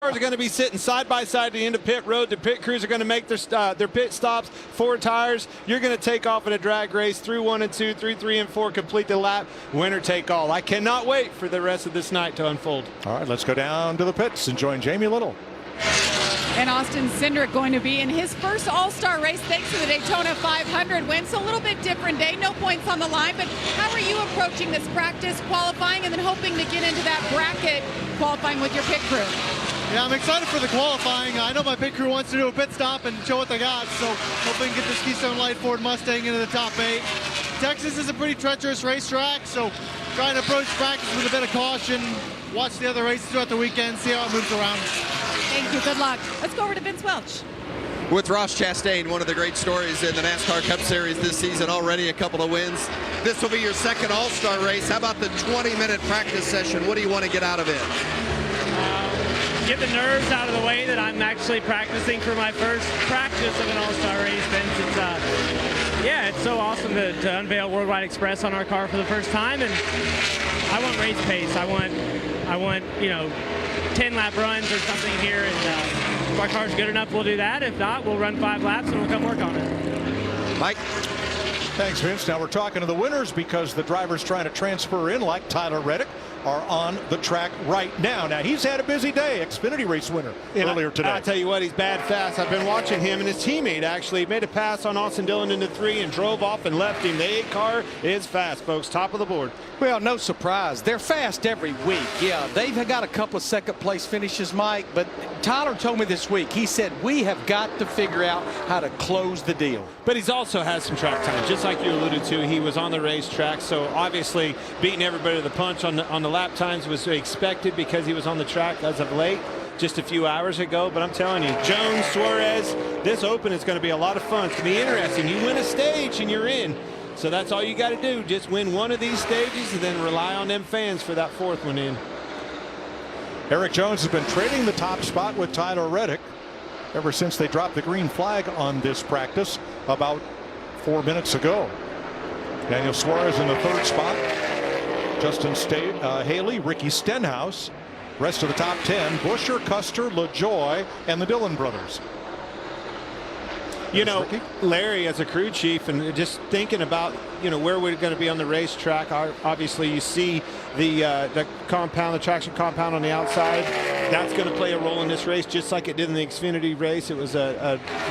Cars are going to be sitting side by side at the end of pit road. The pit crews are going to make their pit stops. 4 tires. You're going to take off in a drag race through 1 and 2, 3, 3 and 4, complete the lap, winner take all. I cannot wait for the rest of this night to unfold. All right, let's go down to the pits and join Jamie Little. And Austin Cindric going to be in his first All-Star race thanks to the Daytona 500 win. So a little bit different day, no points on the line. But how are you approaching this practice, qualifying, and then hoping to get into that bracket qualifying with your pit crew? Yeah, I'm excited for the qualifying. I know my pit crew wants to do a pit stop and show what they got, so hoping to get this Keystone Light Ford Mustang into the top 8. Texas is a pretty treacherous racetrack, so trying to approach practice with a bit of caution, watch the other races throughout the weekend, see how it moves around. Thank you. Good luck. Let's go over to Vince Welch. With Ross Chastain, one of the great stories in the NASCAR Cup Series this season, already a couple of wins. This will be your second All-Star race. How about the 20-minute practice session? What do you want to get out of it? Get the nerves out of the way that I'm actually practicing for my first practice of an All-Star race. Vince, yeah, it's so awesome to unveil Worldwide Express on our car for the first time, and I want race pace. I want 10-lap runs or something here, and if our car's good enough, we'll do that. If not, we'll run 5 laps and we'll come work on it. Mike? Thanks, Vince. Now we're talking to the winners because the drivers trying to transfer in, like Tyler Reddick, are on the track right now. Now, he's had a busy day. Xfinity race winner earlier today. I'll tell you what, he's bad fast. I've been watching him, and his teammate actually made a pass on Austin Dillon into 3 and drove off and left him. The 8 car is fast, folks. Top of the board. Well, no surprise. They're fast every week. Yeah, they've got a couple of second-place finishes, Mike, but Tyler told me this week, he said, we have got to figure out how to close the deal. But he's also had some track time, just like you alluded to. He was on the racetrack, so obviously beating everybody to the punch on the lap times was expected because he was on the track as of late, just a few hours ago. But I'm telling you, Jones, Suarez, this Open is going to be a lot of fun. It's going to be interesting. You win a stage and you're in. So that's all you got to do. Just win one of these stages and then rely on them fans for that 4th one in. Eric Jones has been trading the top spot with Tyler Reddick ever since they dropped the green flag on this practice about 4 minutes ago. Daniel Suarez in the 3rd spot. Justin Haley, Ricky Stenhouse. Rest of the top 10, Buescher, Custer, LaJoie, and the Dillon brothers. You know, Larry, as a crew chief, and just thinking about, where we're going to be on the racetrack, obviously you see the compound, the traction compound on the outside. That's going to play a role in this race, just like it did in the Xfinity race. It was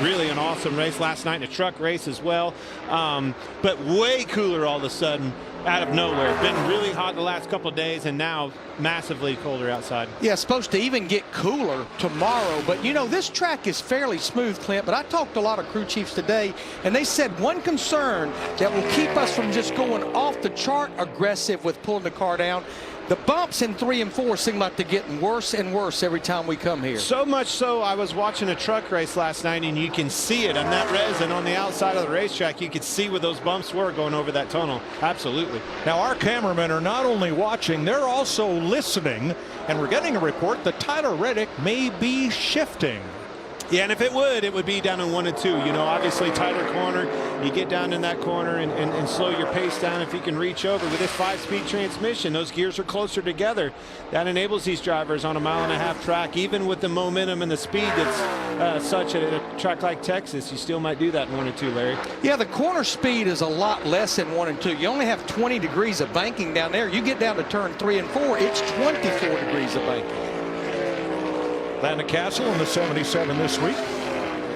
really an awesome race last night in a truck race as well. But way cooler all of a sudden out of nowhere. It's been really hot the last couple of days, and now massively colder outside. Yeah, it's supposed to even get cooler tomorrow. But, this track is fairly smooth, Clint. But I talked to a lot of crew chiefs today, and they said one concern that will keep us from just going off the chart aggressive with pulling the car down, the bumps in 3 and 4 seem like they're getting worse and worse every time we come here. So much so, I was watching a truck race last night, and you can see it on that resin on the outside of the racetrack. You could see where those bumps were going over that tunnel. Absolutely. Now, our cameramen are not only watching, they're also listening, and we're getting a report that Tyler Reddick may be shifting. Yeah, and if it would be down in 1 and 2. Obviously tighter corner. You get down in that corner and slow your pace down if you can reach over. With this 5-speed transmission, those gears are closer together. That enables these drivers on a 1.5-mile track, even with the momentum and the speed that's such at a track like Texas. You still might do that in 1 and 2, Larry. Yeah, the corner speed is a lot less in 1 and 2. You only have 20 degrees of banking down there. You get down to turn 3 and 4, it's 24 degrees of banking. Landon Castle in the 77 this week.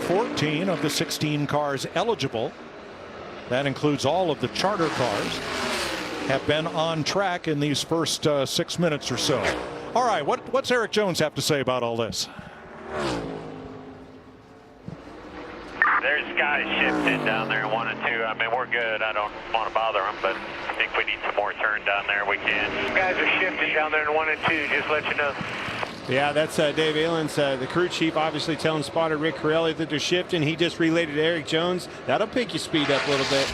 14 of the 16 cars eligible. That includes all of the charter cars. Have been on track in these first 6 minutes or so. All right, what's Eric Jones have to say about all this? There's guys shifting down there in 1 and 2. I mean, we're good. I don't want to bother them, but I think we need some more turn down there. We can. Guys are shifting down there in 1 and 2. Just let you know. Yeah, that's Dave Ahlens, the crew chief, obviously telling spotter Rick Corelli that they're shifting. He just relayed to Eric Jones. That'll pick your speed up a little bit.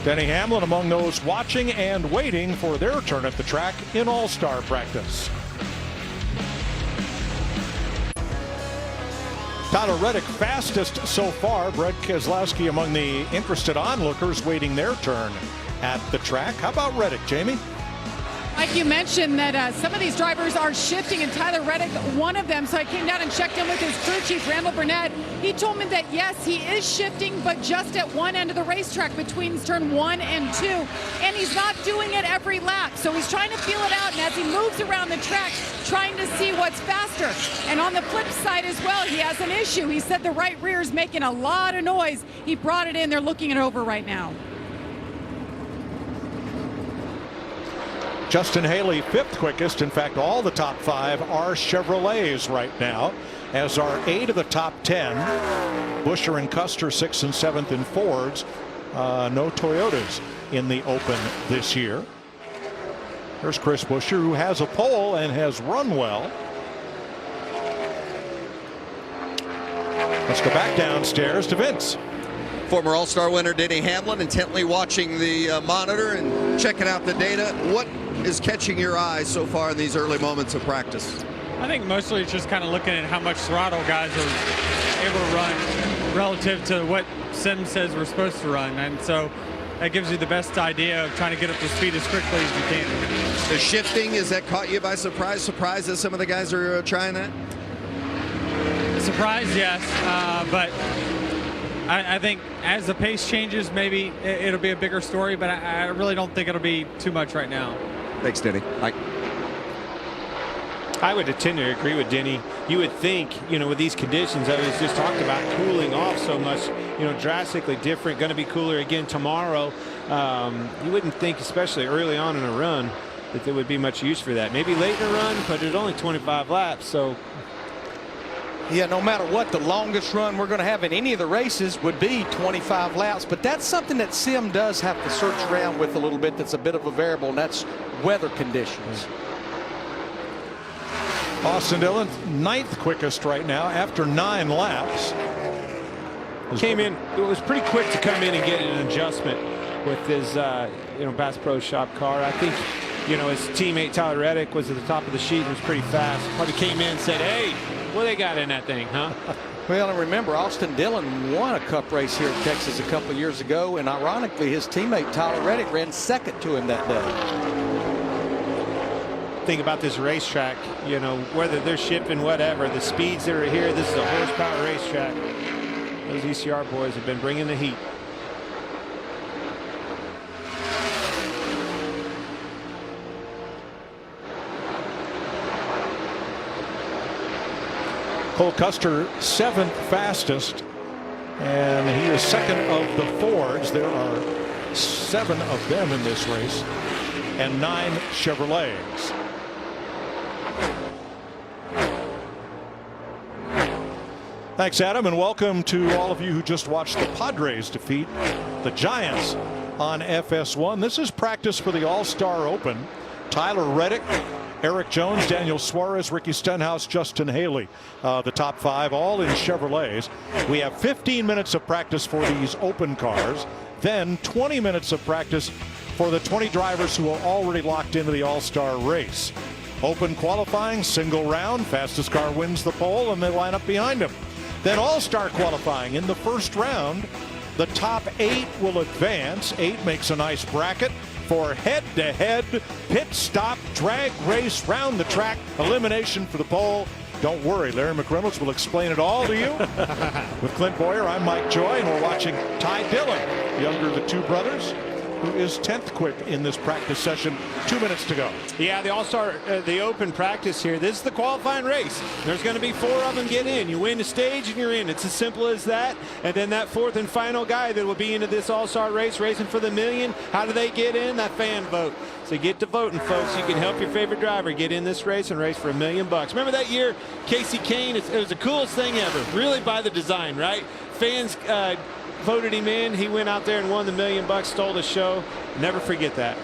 Denny Hamlin among those watching and waiting for their turn at the track in All-Star practice. Tyler Reddick fastest so far. Brett Keselowski among the interested onlookers waiting their turn at the track. How about Reddick, Jamie? Mike, you mentioned that some of these drivers are shifting, and Tyler Reddick, one of them. So I came down and checked in with his crew chief, Randall Burnett. He told me that, yes, he is shifting, but just at one end of the racetrack between turn 1 and 2. And he's not doing it every lap. So he's trying to feel it out. And as he moves around the track, trying to see what's faster. And on the flip side as well, he has an issue. He said the right rear is making a lot of noise. He brought it in. They're looking it over right now. Justin Haley, 5th quickest. In fact, all the top 5 are Chevrolets right now, as are 8 of the top 10. Buescher and Custer 6th and 7th in Fords. No Toyotas in the Open this year. There's Chris Buescher, who has a pole and has run well. Let's go back downstairs to Vince. Former All-Star winner Denny Hamlin intently watching the monitor and checking out the data. What is catching your eye so far in these early moments of practice? I think mostly it's just kind of looking at how much throttle guys are able to run relative to what Sim says we're supposed to run. And so that gives you the best idea of trying to get up to speed as quickly as you can. The shifting, has that caught you by surprise? Surprised that some of the guys are trying that? Surprise, yes. But I think as the pace changes, maybe it'll be a bigger story, but I really don't think it'll be too much right now. Thanks, Denny. Mike. I would tend to agree with Denny. You would think, with these conditions that was just talked about, cooling off so much, drastically different, going to be cooler again tomorrow. You wouldn't think, especially early on in a run, that there would be much use for that. Maybe late in a run, but it's only 25 laps, so. Yeah, no matter what, the longest run we're going to have in any of the races would be 25 laps. But that's something that Sim does have to search around with a little bit. That's a bit of a variable, and that's weather conditions. Austin Dillon, 9th quickest right now after 9 laps. Came in, it was pretty quick to come in and get an adjustment with his, Bass Pro Shop car. I think, his teammate Tyler Reddick was at the top of the sheet and was pretty fast. Probably came in and said, hey, what they got in that thing, huh? Well, and remember, Austin Dillon won a Cup race here in Texas a couple of years ago, and ironically, his teammate Tyler Reddick ran second to him that day. Think about this racetrack, whether they're shipping whatever, the speeds that are here, this is a horsepower racetrack. Those ECR boys have been bringing the heat. Cole Custer, 7th fastest, and he is 2nd of the Fords. There are 7 of them in this race, and 9 Chevrolets. Thanks, Adam, and welcome to all of you who just watched the Padres defeat the Giants on FS1. This is practice for the All-Star Open. Tyler Reddick, Eric Jones, Daniel Suarez, Ricky Stenhouse, Justin Haley, the top 5, all in Chevrolets. We have 15 minutes of practice for these open cars, then 20 minutes of practice for the 20 drivers who are already locked into the All-Star race. Open qualifying, single round, fastest car wins the pole, and they line up behind him. Then All-Star qualifying in the first round. The top 8 will advance. 8 makes a nice bracket for head-to-head, pit stop, drag race, round the track, elimination for the pole. Don't worry, Larry McReynolds will explain it all to you. With Clint Boyer, I'm Mike Joy, and we're watching Ty Dillon, younger of the 2 brothers, who is 10th quick in this practice session. 2 minutes to go. Yeah, the All-Star, the open practice here. This is the qualifying race. There's going to be 4 of them get in. You win the stage and you're in. It's as simple as that. And then that 4th and final guy that will be into this All-Star race, racing for the million. How do they get in? That fan vote. So get to voting, folks. You can help your favorite driver get in this race and race for $1 million. Remember that year, Casey Kane? It was the coolest thing ever. Really by the design, right? Fans voted him in. He went out there and won the $1 million, stole the show. Never forget that.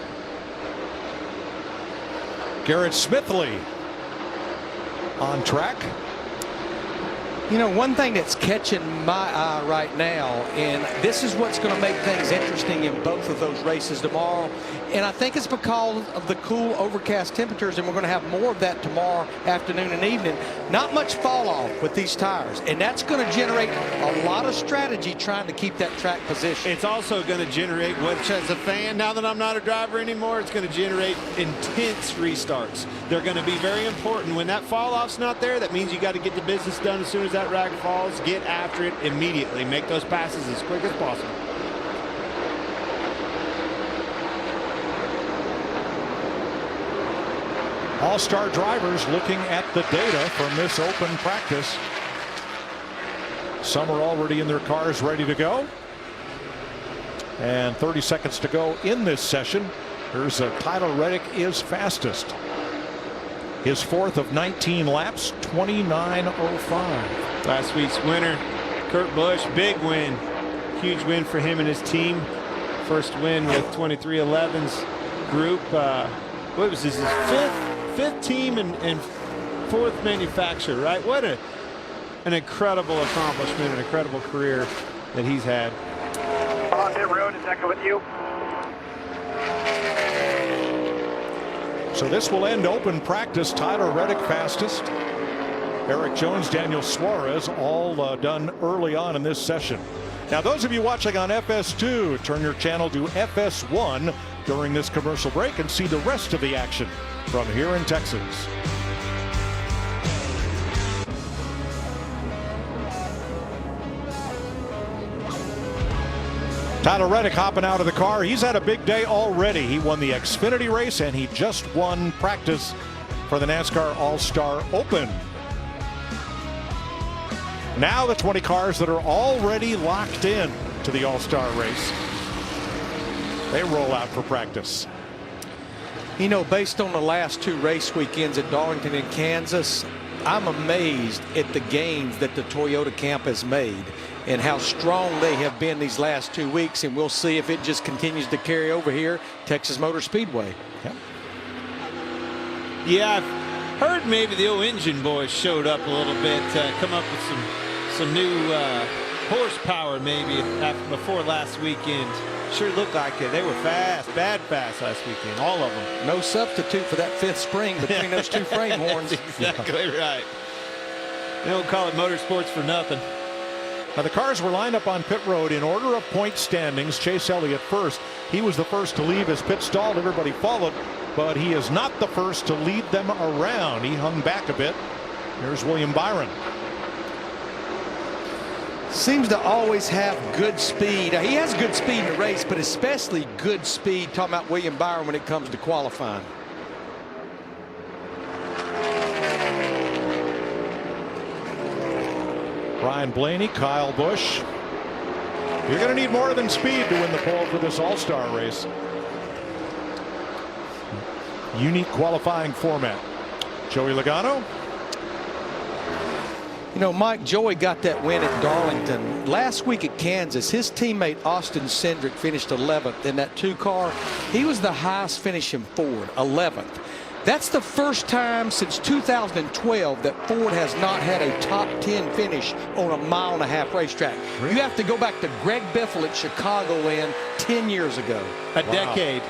Garrett Smithley on track. One thing that's catching my eye right now, and this is what's going to make things interesting in both of those races tomorrow, and I think it's because of the cool overcast temperatures, and we're going to have more of that tomorrow afternoon and evening. Not much fall off with these tires, and that's going to generate a lot of strategy trying to keep that track position. It's also going to generate, which as a fan, now that I'm not a driver anymore, it's going to generate intense restarts. They're going to be very important. When that fall off's not there, that means you got to get the business done as soon as that rag falls. Get after it immediately. Make those passes as quick as possible. All-star drivers looking at the data from this open practice. Some are already in their cars ready to go. And 30 seconds to go in this session. Here's Tyler Reddick is fastest. His fourth of 19 laps, 29.05. Last week's winner, Kurt Busch, big win. Huge win for him and his team. First win with 2311's group. What was this, his fifth team and fourth manufacturer, right? What an incredible accomplishment, an incredible career that he's had. On pit road, is that good with you? So this will end open practice. Tyler Reddick fastest. Eric Jones, Daniel Suarez, all done early on in this session. Now, those of you watching on FS2, turn your channel to FS1 during this commercial break and see the rest of the action from here in Texas. Tyler Reddick hopping out of the car. He's had a big day already. He won the Xfinity race and he just won practice for the NASCAR All-Star Open. Now the 20 cars that are already locked in to the All-Star race, they roll out for practice. You know, based on the last two race weekends at Darlington and Kansas, I'm amazed at the gains that the Toyota camp has made and how strong they have been these last 2 weeks, and we'll see if it just continues to carry over here Texas Motor Speedway. Yep. Yeah, I've heard maybe the old engine boys showed up a little bit, come up with some new horsepower maybe before last weekend. Sure looked like it. They were fast, bad fast last weekend, all of them. No substitute for that fifth spring between those two frame horns. Exactly right. They don't call it motorsports for nothing. Now the cars were lined up on pit road in order of point standings. Chase Elliott first. He was the first to leave his pit stall. Everybody followed, but he is not the first to lead them around. He hung back a bit. Here's William Byron. Seems to always have good speed. He has good speed in the race, but especially good speed, talking about William Byron, when it comes to qualifying. Ryan Blaney, Kyle Busch. You're going to need more than speed to win the pole for this All-Star race. Unique qualifying format. Joey Logano. You know, Mike, Joey got that win at Darlington. Last week at Kansas, his teammate Austin Cindric finished 11th in that two car. He was the highest finishing Ford, 11th. That's the first time since 2012 that Ford has not had a top 10 finish on a 1.5-mile racetrack. Really? You have to go back to Greg Biffle at Chicagoland 10 years ago. A decade.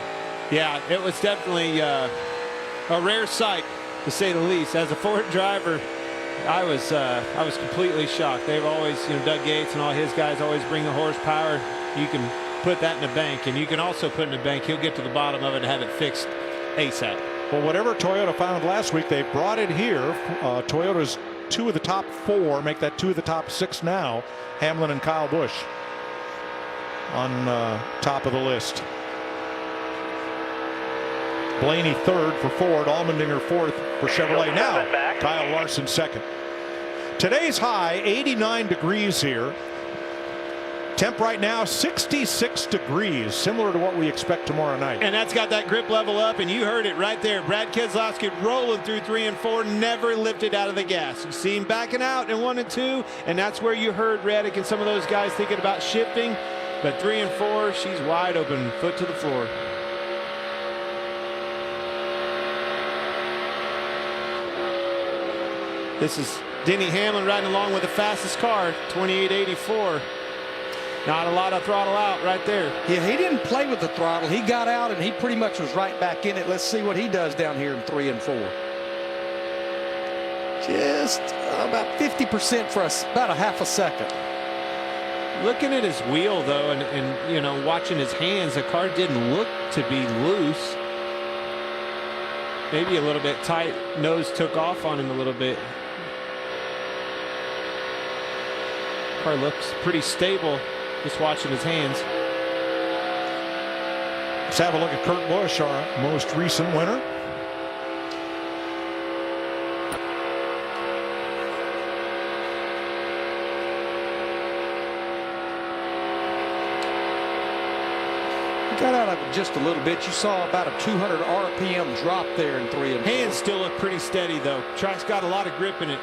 Yeah, it was definitely a rare sight, to say the least. As a Ford driver, I was completely shocked. They've always, Doug Gates and all his guys always bring the horsepower. You can put that in the bank, and you can also put in the bank. He'll get to the bottom of it and have it fixed ASAP. Well, whatever Toyota found last week, they brought it here. Toyota's 2 of the top 4, make that 2 of the top 6 now. Hamlin and Kyle Busch on top of the list. Blaney third for Ford, Allmendinger fourth for Chevrolet. Now Kyle Larson second. Today's high 89 degrees here. Temp right now 66 degrees, similar to what we expect tomorrow night. And that's got that grip level up, and you heard it right there. Brad Keselowski rolling through 3 and 4, never lifted out of the gas. You see him backing out in 1 and 2, and that's where you heard Reddick and some of those guys thinking about shifting. But 3 and 4, she's wide open, foot to the floor. This is Denny Hamlin riding along with the fastest car, 28.84. Not a lot of throttle out right there. Yeah, he didn't play with the throttle. He got out and he pretty much was right back in it. Let's see what he does down here in 3 and 4. Just about 50% for about a half a second. Looking at his wheel though, and you know, watching his hands, the car didn't look to be loose. Maybe a little bit tight. Nose took off on him a little bit. Car looks pretty stable. Just watching his hands. Let's have a look at Kurt Busch, our most recent winner. Got out of it just a little bit. You saw about a 200 RPM drop there in 3 and 4. Hands still look pretty steady though. Track's got a lot of grip in it.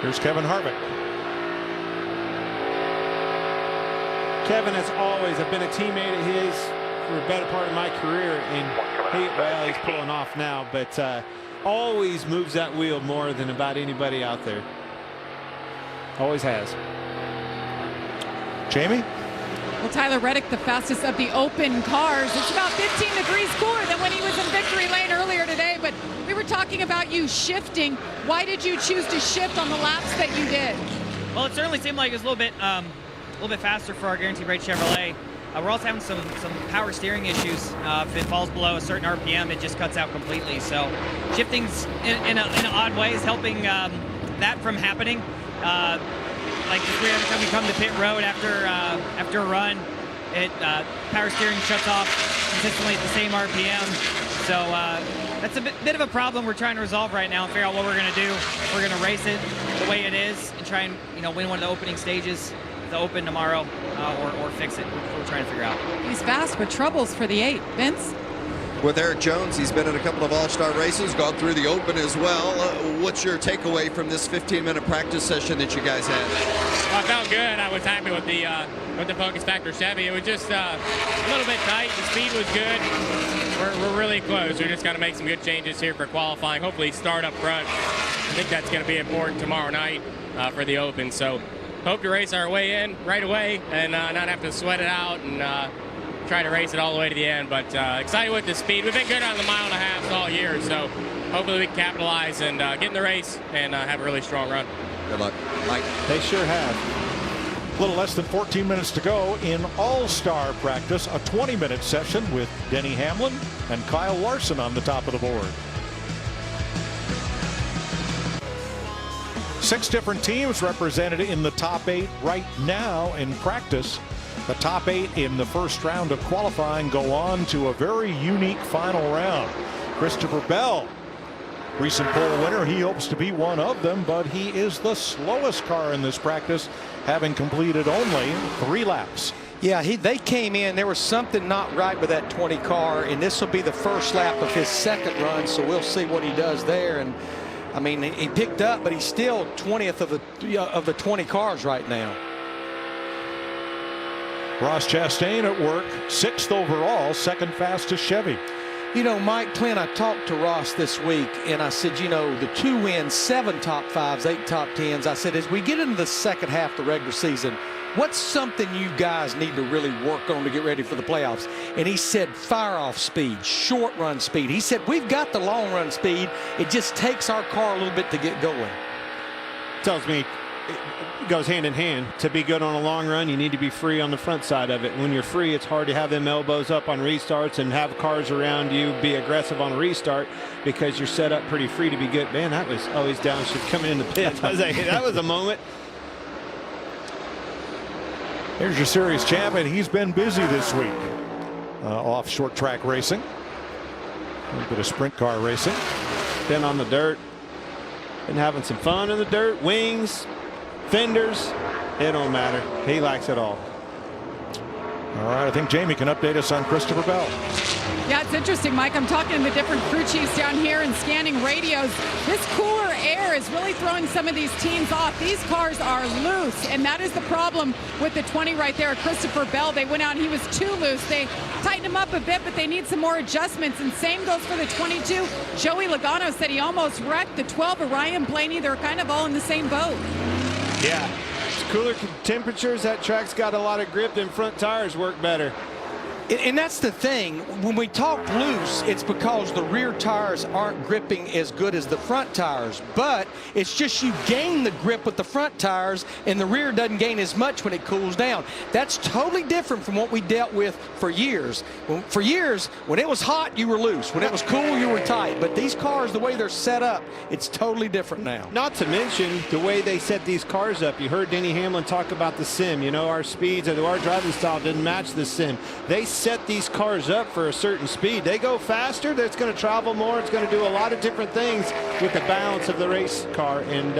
Here's Kevin Harvick. Kevin has always been a teammate of his for a better part of my career, and he's pulling off now, but always moves that wheel more than about anybody out there. Always has. Jamie? Well, Tyler Reddick, the fastest of the open cars. It's about 15 degrees cooler than when he was in victory lane earlier today, but we were talking about you shifting. Why did you choose to shift on the laps that you did? Well, it certainly seemed like it was a little bit faster for our Guaranteed Rate Chevrolet. We're also having some power steering issues. If it falls below a certain RPM, it just cuts out completely. So shifting's in an odd way is helping that from happening. Like every time we come to pit road after a run, power steering shuts off consistently at the same RPM. So that's a bit of a problem we're trying to resolve right now and figure out what we're going to do. We're going to race it the way it is and try and win one of the opening stages, the Open tomorrow, or fix it. We're trying to figure out. He's fast, but troubles for the 8. Vince? With Eric Jones, he's been in a couple of all-star races, gone through the Open as well. What's your takeaway from this 15-minute practice session that you guys had? Well, I felt good. I was happy with the Focus Factor Chevy. It was just a little bit tight. The speed was good. We're really close. We're just got to make some good changes here for qualifying. Hopefully start up front. I think that's going to be important tomorrow night for the Open. So hope to race our way in right away and not have to sweat it out and try to race it all the way to the end. But excited with the speed. We've been good on the 1.5 miles all year, so hopefully we can capitalize and get in the race and have a really strong run. Good luck, Mike. They sure have. A little less than 14 minutes to go in all-star practice, a 20-minute session with Denny Hamlin and Kyle Larson on the top of the board. 6 different teams represented in the top 8 right now in practice. The top 8 in the first round of qualifying go on to a very unique final round. Christopher Bell, recent pole winner, he hopes to be one of them, but he is the slowest car in this practice, having completed only 3 laps. Yeah, they came in. There was something not right with that 20 car, and this will be the first lap of his second run, so we'll see what he does there. And I mean, he picked up, but he's still 20th of the 20 cars right now. Ross Chastain at work, 6th overall, second fastest Chevy. You know, Mike, Clint, I talked to Ross this week, and I said, the 2 wins, 7 top 5s, 8 top 10s. I said, as we get into the second half of the regular season, what's something you guys need to really work on to get ready for the playoffs? And he said, fire off speed, short run speed. He said, we've got the long run speed. It just takes our car a little bit to get going. Tells me it goes hand in hand. To be good on a long run, you need to be free on the front side of it. When you're free, it's hard to have them elbows up on restarts and have cars around you be aggressive on a restart because you're set up pretty free to be good. Man, that was always downshift coming in the pit. That was a moment. Here's your series champ, and he's been busy this week. Off short track racing. A little bit of sprint car racing. Been on the dirt. Been having some fun in the dirt. Wings, fenders, it don't matter. He likes it all. All right, I think Jamie can update us on Christopher Bell. Yeah, it's interesting, Mike. I'm talking to the different crew chiefs down here and scanning radios. This cooler air is really throwing some of these teams off. These cars are loose, and that is the problem with the 20 right there. Christopher Bell, they went out and he was too loose. They tightened him up a bit, but they need some more adjustments, and same goes for the 22. Joey Logano said he almost wrecked the 12. Ryan Blaney, they're kind of all in the same boat. Yeah, it's cooler temperatures. That track's got a lot of grip, and front tires work better. And that's the thing. When we talk loose, it's because the rear tires aren't gripping as good as the front tires. But it's just you gain the grip with the front tires, and the rear doesn't gain as much when it cools down. That's totally different from what we dealt with for years. For years, when it was hot, you were loose. When it was cool, you were tight. But these cars, the way they're set up, it's totally different now. Not to mention the way they set these cars up. You heard Denny Hamlin talk about the sim. You know, our speeds, our driving style didn't match the sim. They set these cars up for a certain speed. They go faster, that's going to travel more, it's going to do a lot of different things with the balance of the race car, and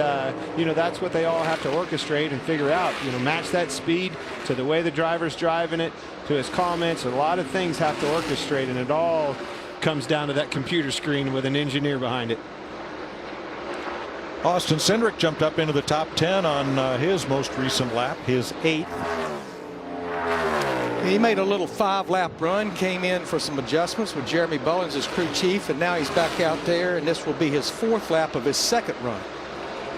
you know, that's what they all have to orchestrate and figure out. You know, match that speed to the way the driver's driving it, to his comments. A lot of things have to orchestrate, and it all comes down to that computer screen with an engineer behind it. Austin Cindric jumped up into the top 10 on his most recent lap, his 8th. He made a little 5-lap run, came in for some adjustments with Jeremy Bullins as crew chief, and now he's back out there, and this will be his 4th lap of his 2nd run.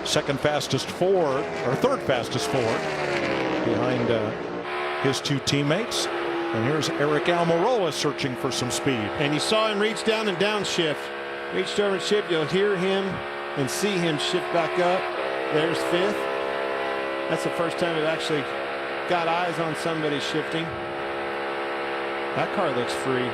Second fastest 4, or 3rd fastest 4, behind his 2 teammates. And here's Eric Almirola searching for some speed. And you saw him reach down and downshift. Reached over and shift. You'll hear him and see him shift back up. There's 5th. That's the first time we've actually got eyes on somebody shifting. That car looks free.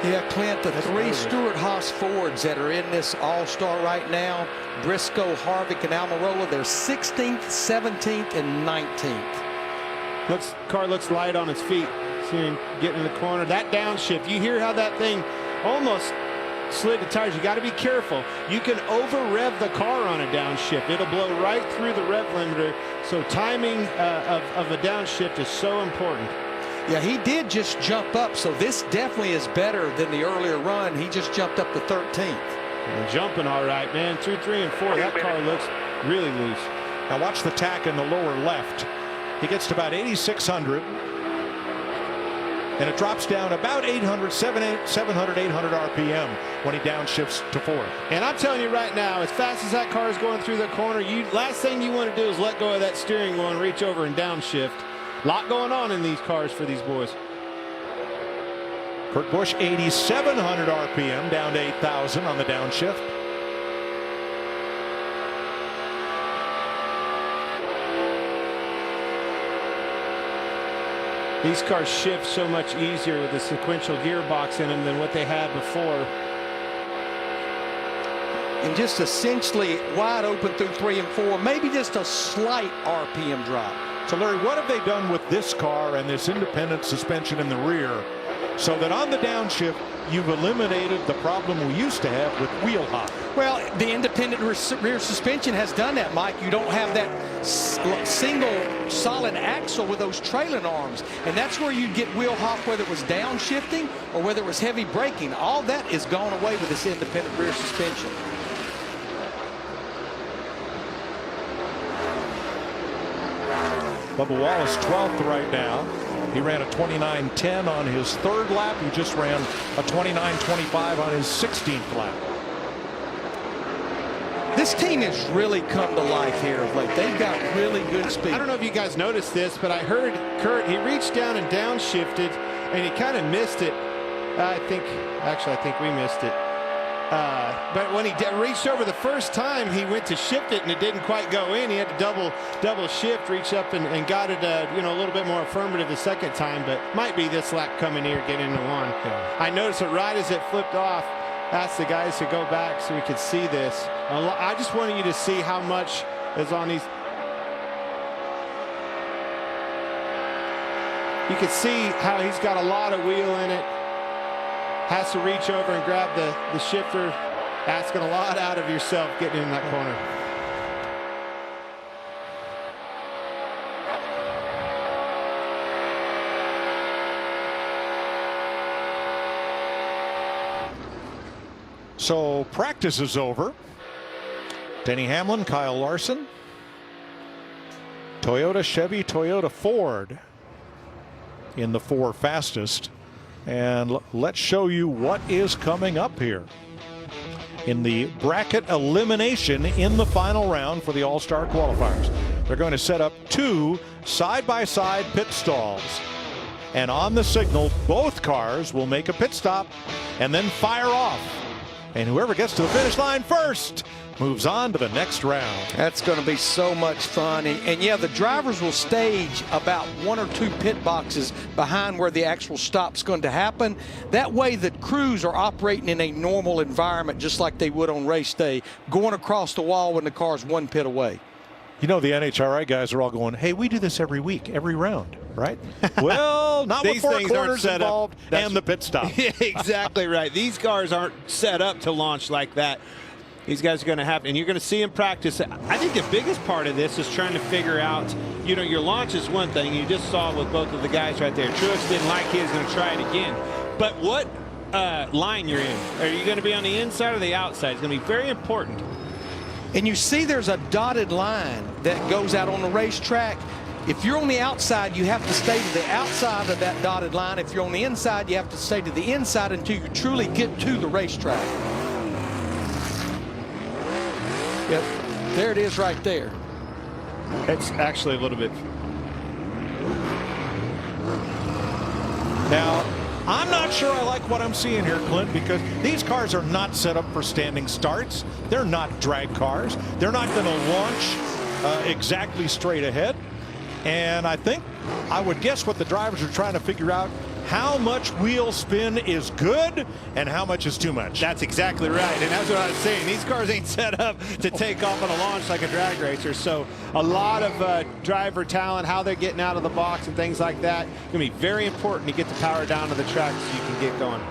Yeah, Clint, the 3 Stewart-Haas Fords that are in this All-Star right now, Briscoe, Harvick, and Almirola, they're 16th, 17th, and 19th. Car looks light on its feet. See him getting in the corner. That downshift, you hear how that thing almost slid the tires. You got to be careful. You can over-rev the car on a downshift. It'll blow right through the rev limiter. So timing of a downshift is so important. Yeah, he did just jump up, so this definitely is better than the earlier run. He just jumped up to 13th. And jumping all right, man. 2, 3, and 4. That car looks really loose. Now watch the tack in the lower left. He gets to about 8,600. And it drops down about 700, 800 RPM when he downshifts to 4th. And I'm telling you right now, as fast as that car is going through the corner, last thing you want to do is let go of that steering wheel and reach over and downshift. A lot going on in these cars for these boys. Kurt Busch 8,700 RPM down to 8,000 on the downshift. These cars shift so much easier with the sequential gearbox in them than what they had before. And just essentially wide open through 3 and 4, maybe just a slight RPM drop. So Larry, what have they done with this car and this independent suspension in the rear so that on the downshift you've eliminated the problem we used to have with wheel hop? Well, the independent rear suspension has done that, Mike. You don't have that single solid axle with those trailing arms, and that's where you get wheel hop, whether it was downshifting or whether it was heavy braking. All that is gone away with this independent rear suspension. Bubba Wallace 12th right now. He ran a 29.10 on his 3rd lap. He just ran a 29.25 on his 16th lap. This team has really come to life here of late. They've got really good speed. I don't know if you guys noticed this, but I heard Kurt, he reached down and downshifted, and he kind of missed it. I think we missed it. But when he reached over the first time, he went to shift it and it didn't quite go in. He had to double shift, reach up and got it you know, a little bit more affirmative the second time, but might be this lap coming here, get into 1. Yeah. I noticed that right as it flipped off, asked the guys to go back so we could see this. I just wanted you to see how much is on these. You can see how he's got a lot of wheel in it. Has to reach over and grab the shifter. Asking a lot out of yourself getting in that corner. So practice is over. Denny Hamlin, Kyle Larson, Toyota, Chevy, Toyota, Ford in the 4 fastest. And let's show you what is coming up here in the bracket elimination in the final round for the All-Star qualifiers. They're going to set up 2 side-by-side pit stalls. And on the signal, both cars will make a pit stop and then fire off. And whoever gets to the finish line first moves on to the next round. That's going to be so much fun. And yeah, the drivers will stage about 1 or 2 pit boxes behind where the actual stop's going to happen. That way the crews are operating in a normal environment just like they would on race day, going across the wall when the car's 1 pit away. You know, the NHRA guys are all going, hey, we do this every week, every round, right? Well, not with 4 corners involved and the pit stop. Exactly right. These cars aren't set up to launch like that. These guys are going to have, and you're going to see them practice. I think the biggest part of this is trying to figure out, you know, your launch is one thing. You just saw with both of the guys right there. Truex didn't like his, going to try it again. But what line you're in? Are you going to be on the inside or the outside? It's going to be very important. And you see there's a dotted line that goes out on the racetrack. If you're on the outside, you have to stay to the outside of that dotted line. If you're on the inside, you have to stay to the inside until you truly get to the racetrack. Yep, there it is right there. It's actually a little bit. Now, I'm not sure I like what I'm seeing here, Clint, because these cars are not set up for standing starts. They're not drag cars. They're not going to launch exactly straight ahead. And I think, I would guess what the drivers are trying to figure out, how much wheel spin is good and how much is too much. That's exactly right. And that's what I was saying. These cars ain't set up to take off on a launch like a drag racer. So a lot of driver talent, how they're getting out of the box and things like that, going to be very important to get the power down to the track so you can get going.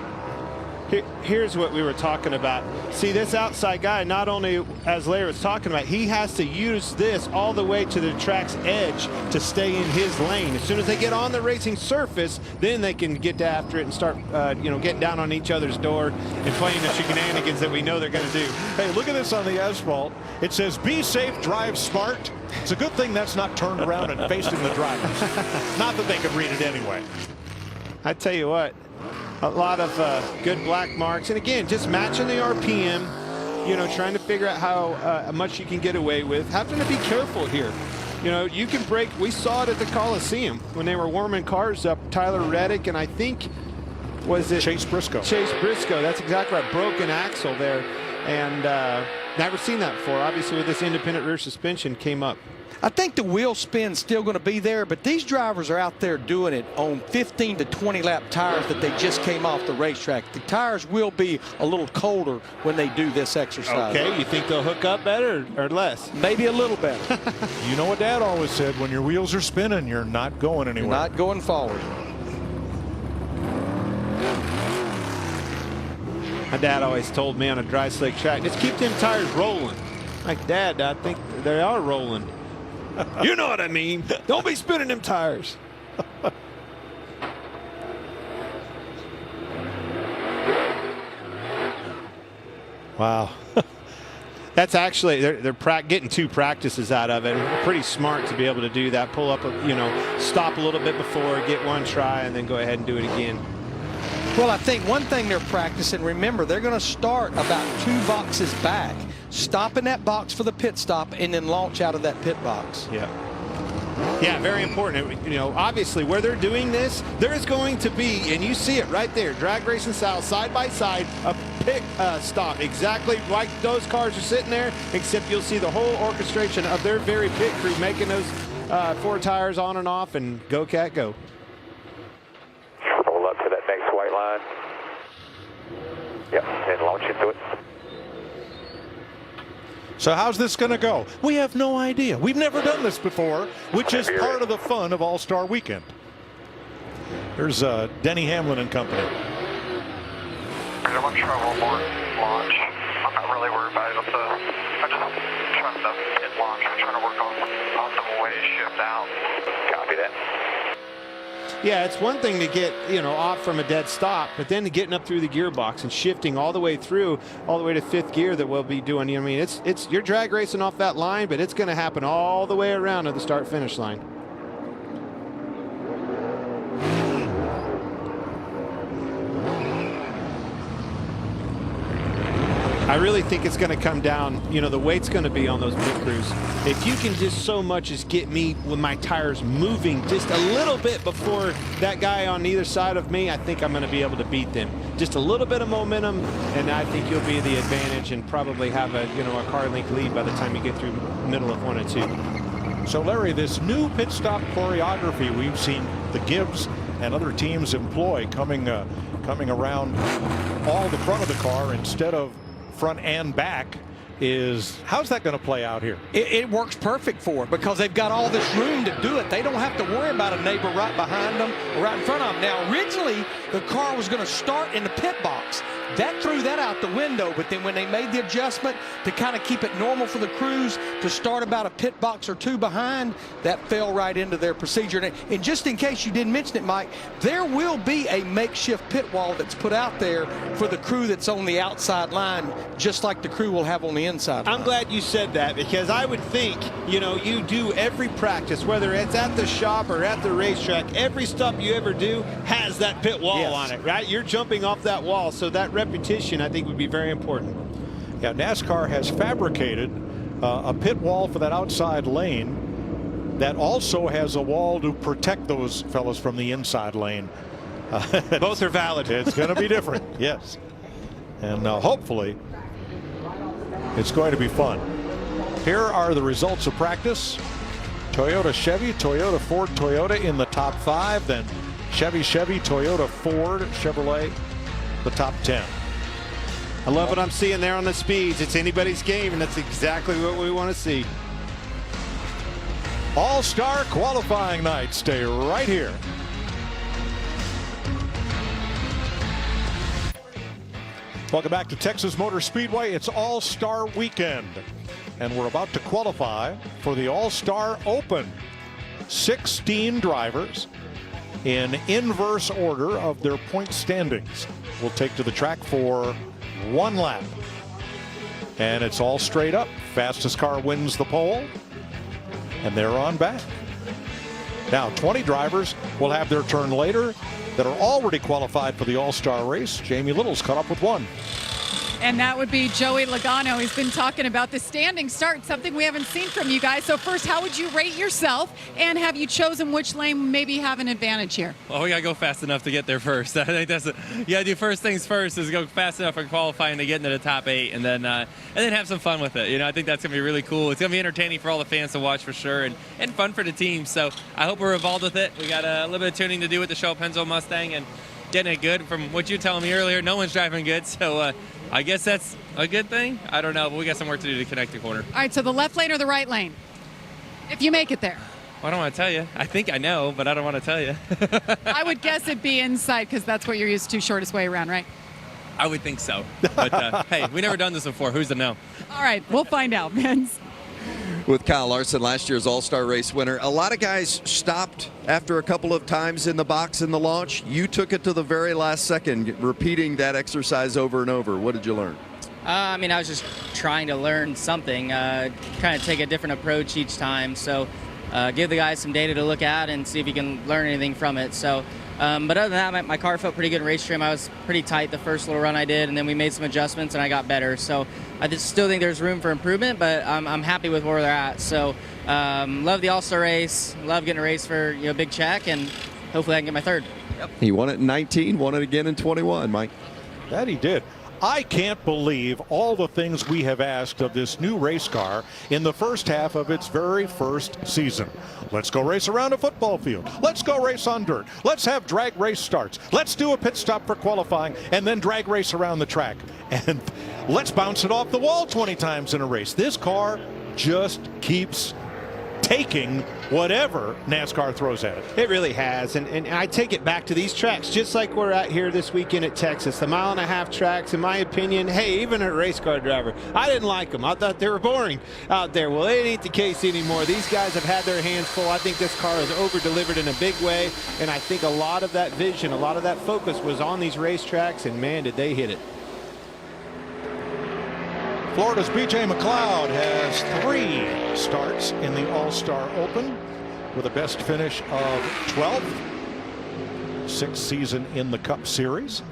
Here's what we were talking about. See, this outside guy, not only, as Larry was talking about, he has to use this all the way to the track's edge to stay in his lane. As soon as they get on the racing surface, then they can get after it and start, you know, getting down on each other's door and playing the shenanigans that we know they're going to do. Hey, look at this on the asphalt. It says, be safe, drive smart. It's a good thing that's not turned around and facing the drivers. Not that they could read it anyway. I tell you what. A lot of good black marks. And again, just matching the RPM, you know, trying to figure out how much you can get away with. Having to be careful here. You know, you can break. We saw it at the Coliseum when they were warming cars up. Tyler Reddick and I think, was it Chase Briscoe. Chase Briscoe. That's exactly right. Broken axle there. And never seen that before. Obviously, with this independent rear suspension came up. I think the wheel spin's still going to be there, but these drivers are out there doing it on 15 to 20 lap tires that they just came off the racetrack. The tires will be a little colder when they do this exercise. Okay, you think they'll hook up better or less? Maybe a little better. You know what Dad always said, when your wheels are spinning, you're not going anywhere. You're not going forward. My dad always told me on a dry slick track, just keep them tires rolling. Like, Dad, I think they are rolling. You know what I mean. Don't be spinning them tires. Wow. That's actually, they're getting 2 practices out of it. Pretty smart to be able to do that. Pull up, you know, stop a little bit before, get 1 try, and then go ahead and do it again. Well, I think one thing they're practicing, remember, they're going to start about 2 boxes back. Stop in that box for the pit stop and then launch out of that pit box. Yeah. Yeah, very important. You know, obviously where they're doing this, there is going to be, and you see it right there, drag racing style, side by side, a pit stop, exactly like those cars are sitting there, except you'll see the whole orchestration of their very pit crew making those 4 tires on and off, and go cat go. Roll up to that next white line. Yep, and launch into it. So how's this going to go? We have no idea. We've never done this before, which is part of the fun of All-Star Weekend. There's Denny Hamlin and company. I'm going to try one more launch. I'm not really worried about it. I'm just trying to hit launch. I'm trying to work on the way to shift out. Copy that. Yeah, it's one thing to get, off from a dead stop, but then getting up through the gearbox and shifting all the way through, all the way to 5th gear that we'll be doing. I mean, it's you're drag racing off that line, but it's going to happen all the way around to the start-finish line. I really think it's going to come down, the weight's going to be on those pit crews. If you can just so much as get me with my tires moving just a little bit before that guy on either side of me, I think I'm going to be able to beat them. Just a little bit of momentum, and I think you'll be the advantage and probably have a car length lead by the time you get through middle of 1 and 2. So Larry, this new pit stop choreography we've seen the Gibbs and other teams employ coming around all the front of the car instead of front and back, how's that going to play out here? It works perfect for it because they've got all this room to do it. They don't have to worry about a neighbor right behind them or right in front of them. Now, originally, the car was going to start in the pit box. That threw that out the window, but then when they made the adjustment to kind of keep it normal for the crews to start about a pit box or 2 behind, that fell right into their procedure. And just in case you didn't mention it, Mike, there will be a makeshift pit wall that's put out there for the crew that's on the outside line, just like the crew will have on the inside line. I'm glad you said that, because I would think, you do every practice, whether it's at the shop or at the racetrack, every stop you ever do has that pit wall on it, right? You're jumping off that wall, so that repetition, I think, would be very important. Yeah, NASCAR has fabricated a pit wall for that outside lane that also has a wall to protect those fellas from the inside lane. Both are valid. It's going to be different, yes. And hopefully it's going to be fun. Here are the results of practice. Toyota, Chevy, Toyota, Ford, Toyota in the top 5. Then Chevy, Toyota, Ford, Chevrolet, the top 10. I love what I'm seeing there on the speeds. It's anybody's game, and that's exactly what we want to see. All-Star qualifying night. Stay right here. Welcome back to Texas Motor Speedway. It's All-Star Weekend, and we're about to qualify for the All-Star Open. 16 drivers in inverse order of their point standings will take to the track for 1 lap. And it's all straight up. Fastest car wins the pole, and they're on back. Now 20 drivers will have their turn later that are already qualified for the All-Star race. Jamie Little's caught up with one. And that would be Joey Logano. He's been talking about the standing start, something we haven't seen from you guys. So first, how would you rate yourself? And have you chosen which lane maybe have an advantage here? Well, we got to go fast enough to get there first. I think you got to do first things first is go fast enough for qualifying to get into the top 8 and then have some fun with it. I think that's going to be really cool. It's going to be entertaining for all the fans to watch for sure and fun for the team. So I hope we're involved with it. We got a little bit of tuning to do with the Shell Penzo Mustang and getting it good. From what you were telling me earlier, no one's driving good. So I guess that's a good thing. I don't know, but we got some work to do to connect the corner. All right, so the left lane or the right lane? If you make it there. Well, I don't want to tell you. I think I know, but I don't want to tell you. I would guess it'd be inside because that's what you're used to, shortest way around, right? I would think so. But hey, we never done this before. Who's to know? All right, we'll find out, Vince. With Kyle Larson, last year's All-Star race winner. A lot of guys stopped after a couple of times in the box in the launch. You took it to the very last second, repeating that exercise over and over. What did you learn? I was just trying to learn something, kind of take a different approach each time. So give the guys some data to look at and see if you can learn anything from it. So, but other than that, my car felt pretty good in race trim. I was pretty tight the first little run I did, and then we made some adjustments and I got better. So I just still think there's room for improvement, but I'm happy with where they're at. So love the All-Star race, love getting a race for a big check, and hopefully I can get my third. Yep. He won it in 19, won it again in 21, Mike. That he did. I can't believe all the things we have asked of this new race car in the first half of its very first season. Let's go race around a football field. Let's go race on dirt. Let's have drag race starts. Let's do a pit stop for qualifying and then drag race around the track. And let's bounce it off the wall 20 times in a race. This car just keeps taking whatever NASCAR throws at it. It really has, and I take it back to these tracks, just like we're at here this weekend at Texas. The 1.5 mile tracks, in my opinion, hey, even a race car driver, I didn't like them. I thought they were boring out there. Well, it ain't the case anymore. These guys have had their hands full. I think this car has over-delivered in a big way, and I think a lot of that vision, a lot of that focus was on these racetracks, and man, did they hit it. Florida's B.J. McLeod has 3 starts in the All-Star Open with a best finish of 12th. 6th season in the Cup Series.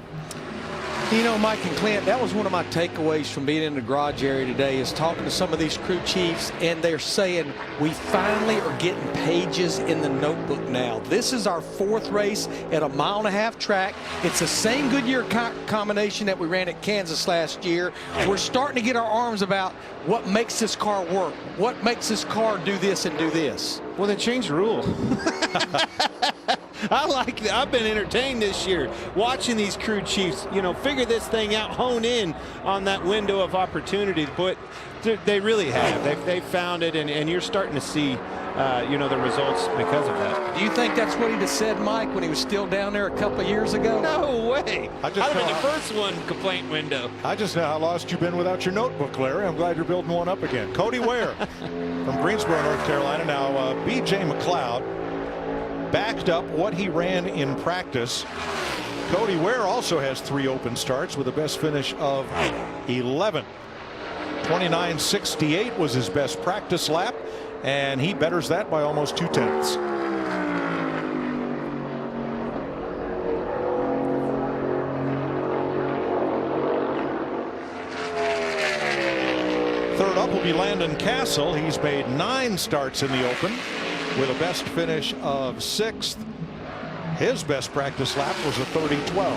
You know, Mike and Clint, that was one of my takeaways from being in the garage area today, is talking to some of these crew chiefs, and they're saying we finally are getting pages in the notebook now. This is our 4th race at a 1.5 mile track. It's the same Goodyear combination that we ran at Kansas last year. We're starting to get our arms about what makes this car work, what makes this car do this and do this. Well, then change the rule. I've been entertained this year watching these crew chiefs, you know, figure this thing out, hone in on that window of opportunity. But they really have. They've found it, and you're starting to see, you know, the results because of that. Do you think that's what he'd have said, Mike, when he was still down there a couple of years ago? No way. I'd have been the first one complaint window. I just know how lost you've been without your notebook, Larry. I'm glad you're building one up again. Cody Ware from Greensboro, North Carolina. Now, B.J. McLeod backed up what he ran in practice. Cody Ware also has 3 open starts with a best finish of 11. 29.68 was his best practice lap, and he betters that by almost 2 tenths. Third up will be Landon Castle. He's made 9 starts in the Open with a best finish of 6th. His best practice lap was a 30.12.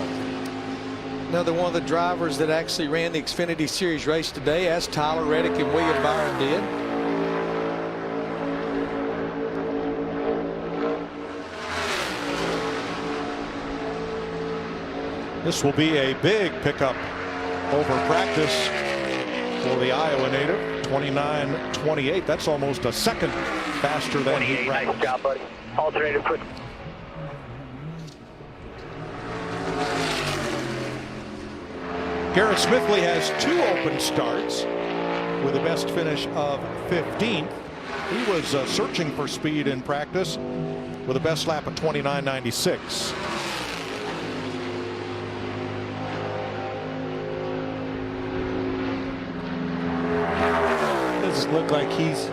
Another one of the drivers that actually ran the Xfinity Series race today, as Tyler Reddick and William Byron did. This will be a big pickup over practice for the Iowa native. 29.28. That's almost a second faster than he practiced. Nice job, buddy. Alternator quick. Garrett Smithley has 2 open starts with a best finish of 15th. He was searching for speed in practice with a best lap of 29.96. Doesn't look like he's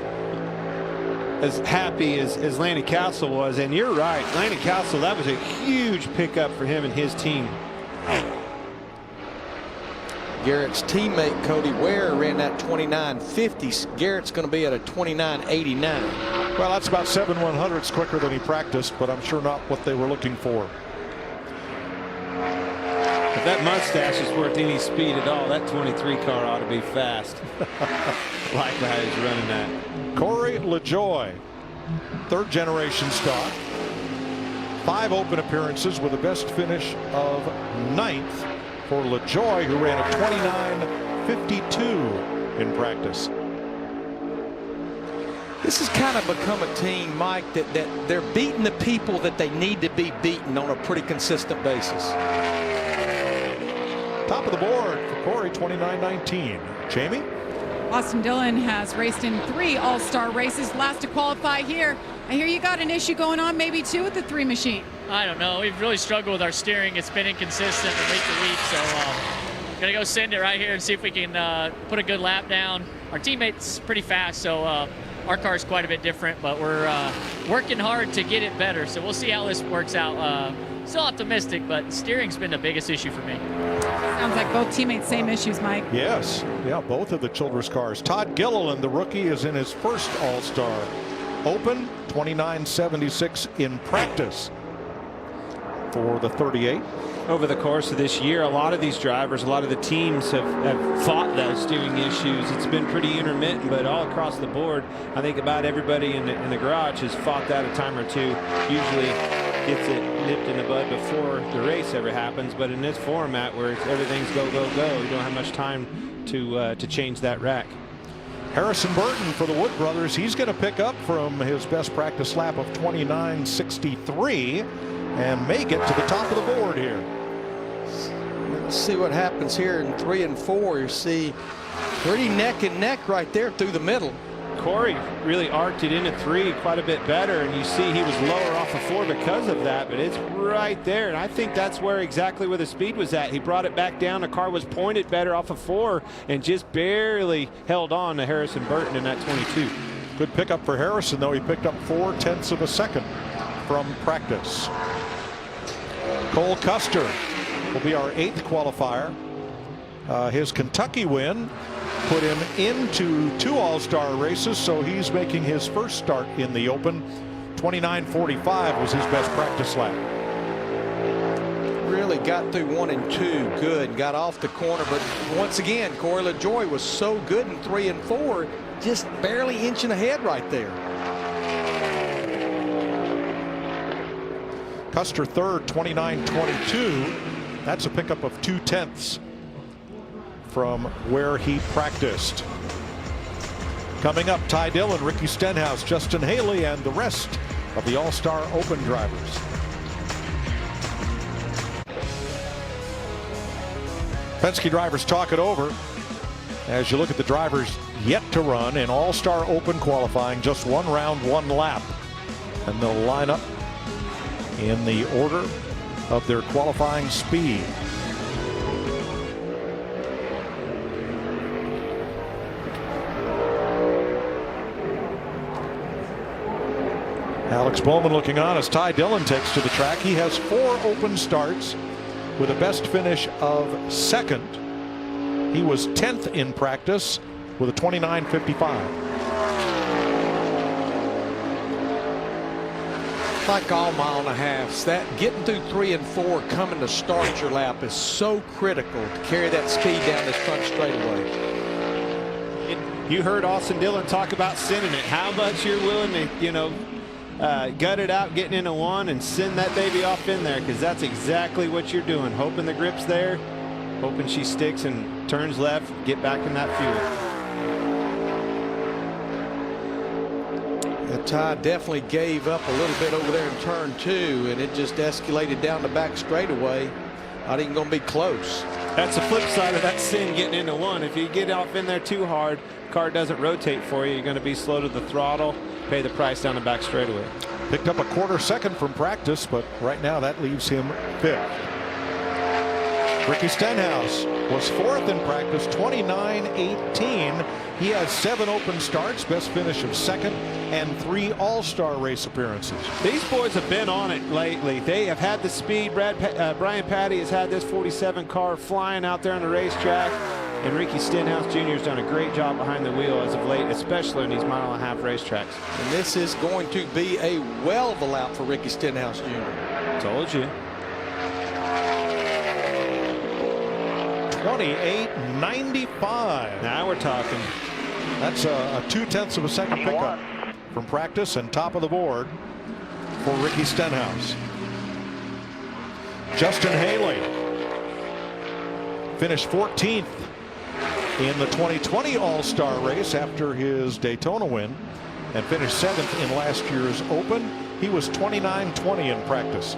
as happy as Landon Castle was, and you're right, Landon Castle, that was a huge pickup for him and his team. Garrett's teammate Cody Ware ran that 29.50. Garrett's going to be at a 29.89. Well, that's about 7/100ths quicker than he practiced, but I'm sure not what they were looking for. If that mustache is worth any speed at all, that 23 car ought to be fast. Like how he's running that. Corey LaJoie, 3rd generation stock. 5 open appearances with a best finish of 9th for LaJoie, who ran a 29.52 in practice. This has kind of become a team, Mike, that they're beating the people that they need to be beaten on a pretty consistent basis. Top of the board for Corey, 29.19. Jamie? Austin Dillon has raced in 3 all-star races, last to qualify here. I hear you got an issue going on, maybe 2 with the 3 machine. I don't know. We've really struggled with our steering. It's been inconsistent from week to week, so gonna go send it right here and see if we can put a good lap down. Our teammate's pretty fast, so our car's quite a bit different, but we're working hard to get it better. So we'll see how this works out. Still optimistic, but steering's been the biggest issue for me. Sounds like both teammates, same issues, Mike. Yes, yeah, both of the Childress cars. Todd Gilliland, the rookie, is in his first All-Star Open, 29.76 in practice for the 38. Over the course of this year, a lot of these drivers, a lot of the teams have fought those steering issues. It's been pretty intermittent, but all across the board, I think about everybody in the garage has fought that a time or two. Usually gets it nipped in the bud before the race ever happens, but in this format where everything's go, go, go, you don't have much time to change that rack. Harrison Burton for the Wood brothers. He's going to pick up from his best practice lap of 29.63 and may get to the top of the board here. Let's see what happens here in 3 and 4. You see pretty neck and neck right there through the middle. Corey really arced it into 3 quite a bit better, and you see he was lower off of 4 because of that, but it's right there, and I think that's exactly where the speed was at. He brought it back down. The car was pointed better off of 4 and just barely held on to Harrison Burton in that 22. Good pickup for Harrison, though. He picked up 0.4 of a second from practice. Cole Custer will be our 8th qualifier. His Kentucky win put him into 2 All-Star races, so he's making his first start in the Open. 29.45 was his best practice lap. Really got through 1 and 2 good, got off the corner, but once again Corey LaJoie was so good in 3 and 4, just barely inching ahead right there. Custer third, 29.22. That's a pickup of 0.2 from where he practiced. Coming up, Ty Dillon, Ricky Stenhouse, Justin Haley, and the rest of the All-Star Open drivers. Penske drivers talk it over as you look at the drivers yet to run in All-Star Open qualifying. Just 1 round, 1 lap, and they'll line up in the order of their qualifying speed. Alex Bowman looking on as Ty Dillon takes to the track. He has 4 open starts with a best finish of 2nd. He was 10th in practice with a 29.55. Like all mile and a halves, that getting through 3 and 4 coming to start your lap is so critical to carry that speed down this front straightaway. You heard Austin Dillon talk about sending it. How much you're willing to, gut it out, getting into 1 and send that baby off in there, because that's exactly what you're doing. Hoping the grip's there, hoping she sticks and turns left, get back in that fuel. Ty definitely gave up a little bit over there in turn 2, and it just escalated down the back straightaway. Not even going to be close. That's the flip side of that sin, getting into 1. If you get off in there too hard, car doesn't rotate for you, you're going to be slow to the throttle, pay the price down the back straightaway. Picked up a 1/4 second from practice, but right now that leaves him 5th. Ricky Stenhouse was 4th in practice, 29.18. He has 7 open starts, best finish of 2nd, and 3 All-Star race appearances. These boys have been on it lately. They have had the speed. Brian Patty has had this 47 car flying out there on the racetrack. And Ricky Stenhouse Jr. has done a great job behind the wheel as of late, especially in these 1.5-mile racetracks. And this is going to be a well of a lap for Ricky Stenhouse Jr. Told you. 28.95. Now we're talking. That's a 0.2 of a second pickup from practice and top of the board for Ricky Stenhouse. Justin Haley finished 14th in the 2020 All-Star race after his Daytona win and finished 7th in last year's Open. He was 29.20 in practice.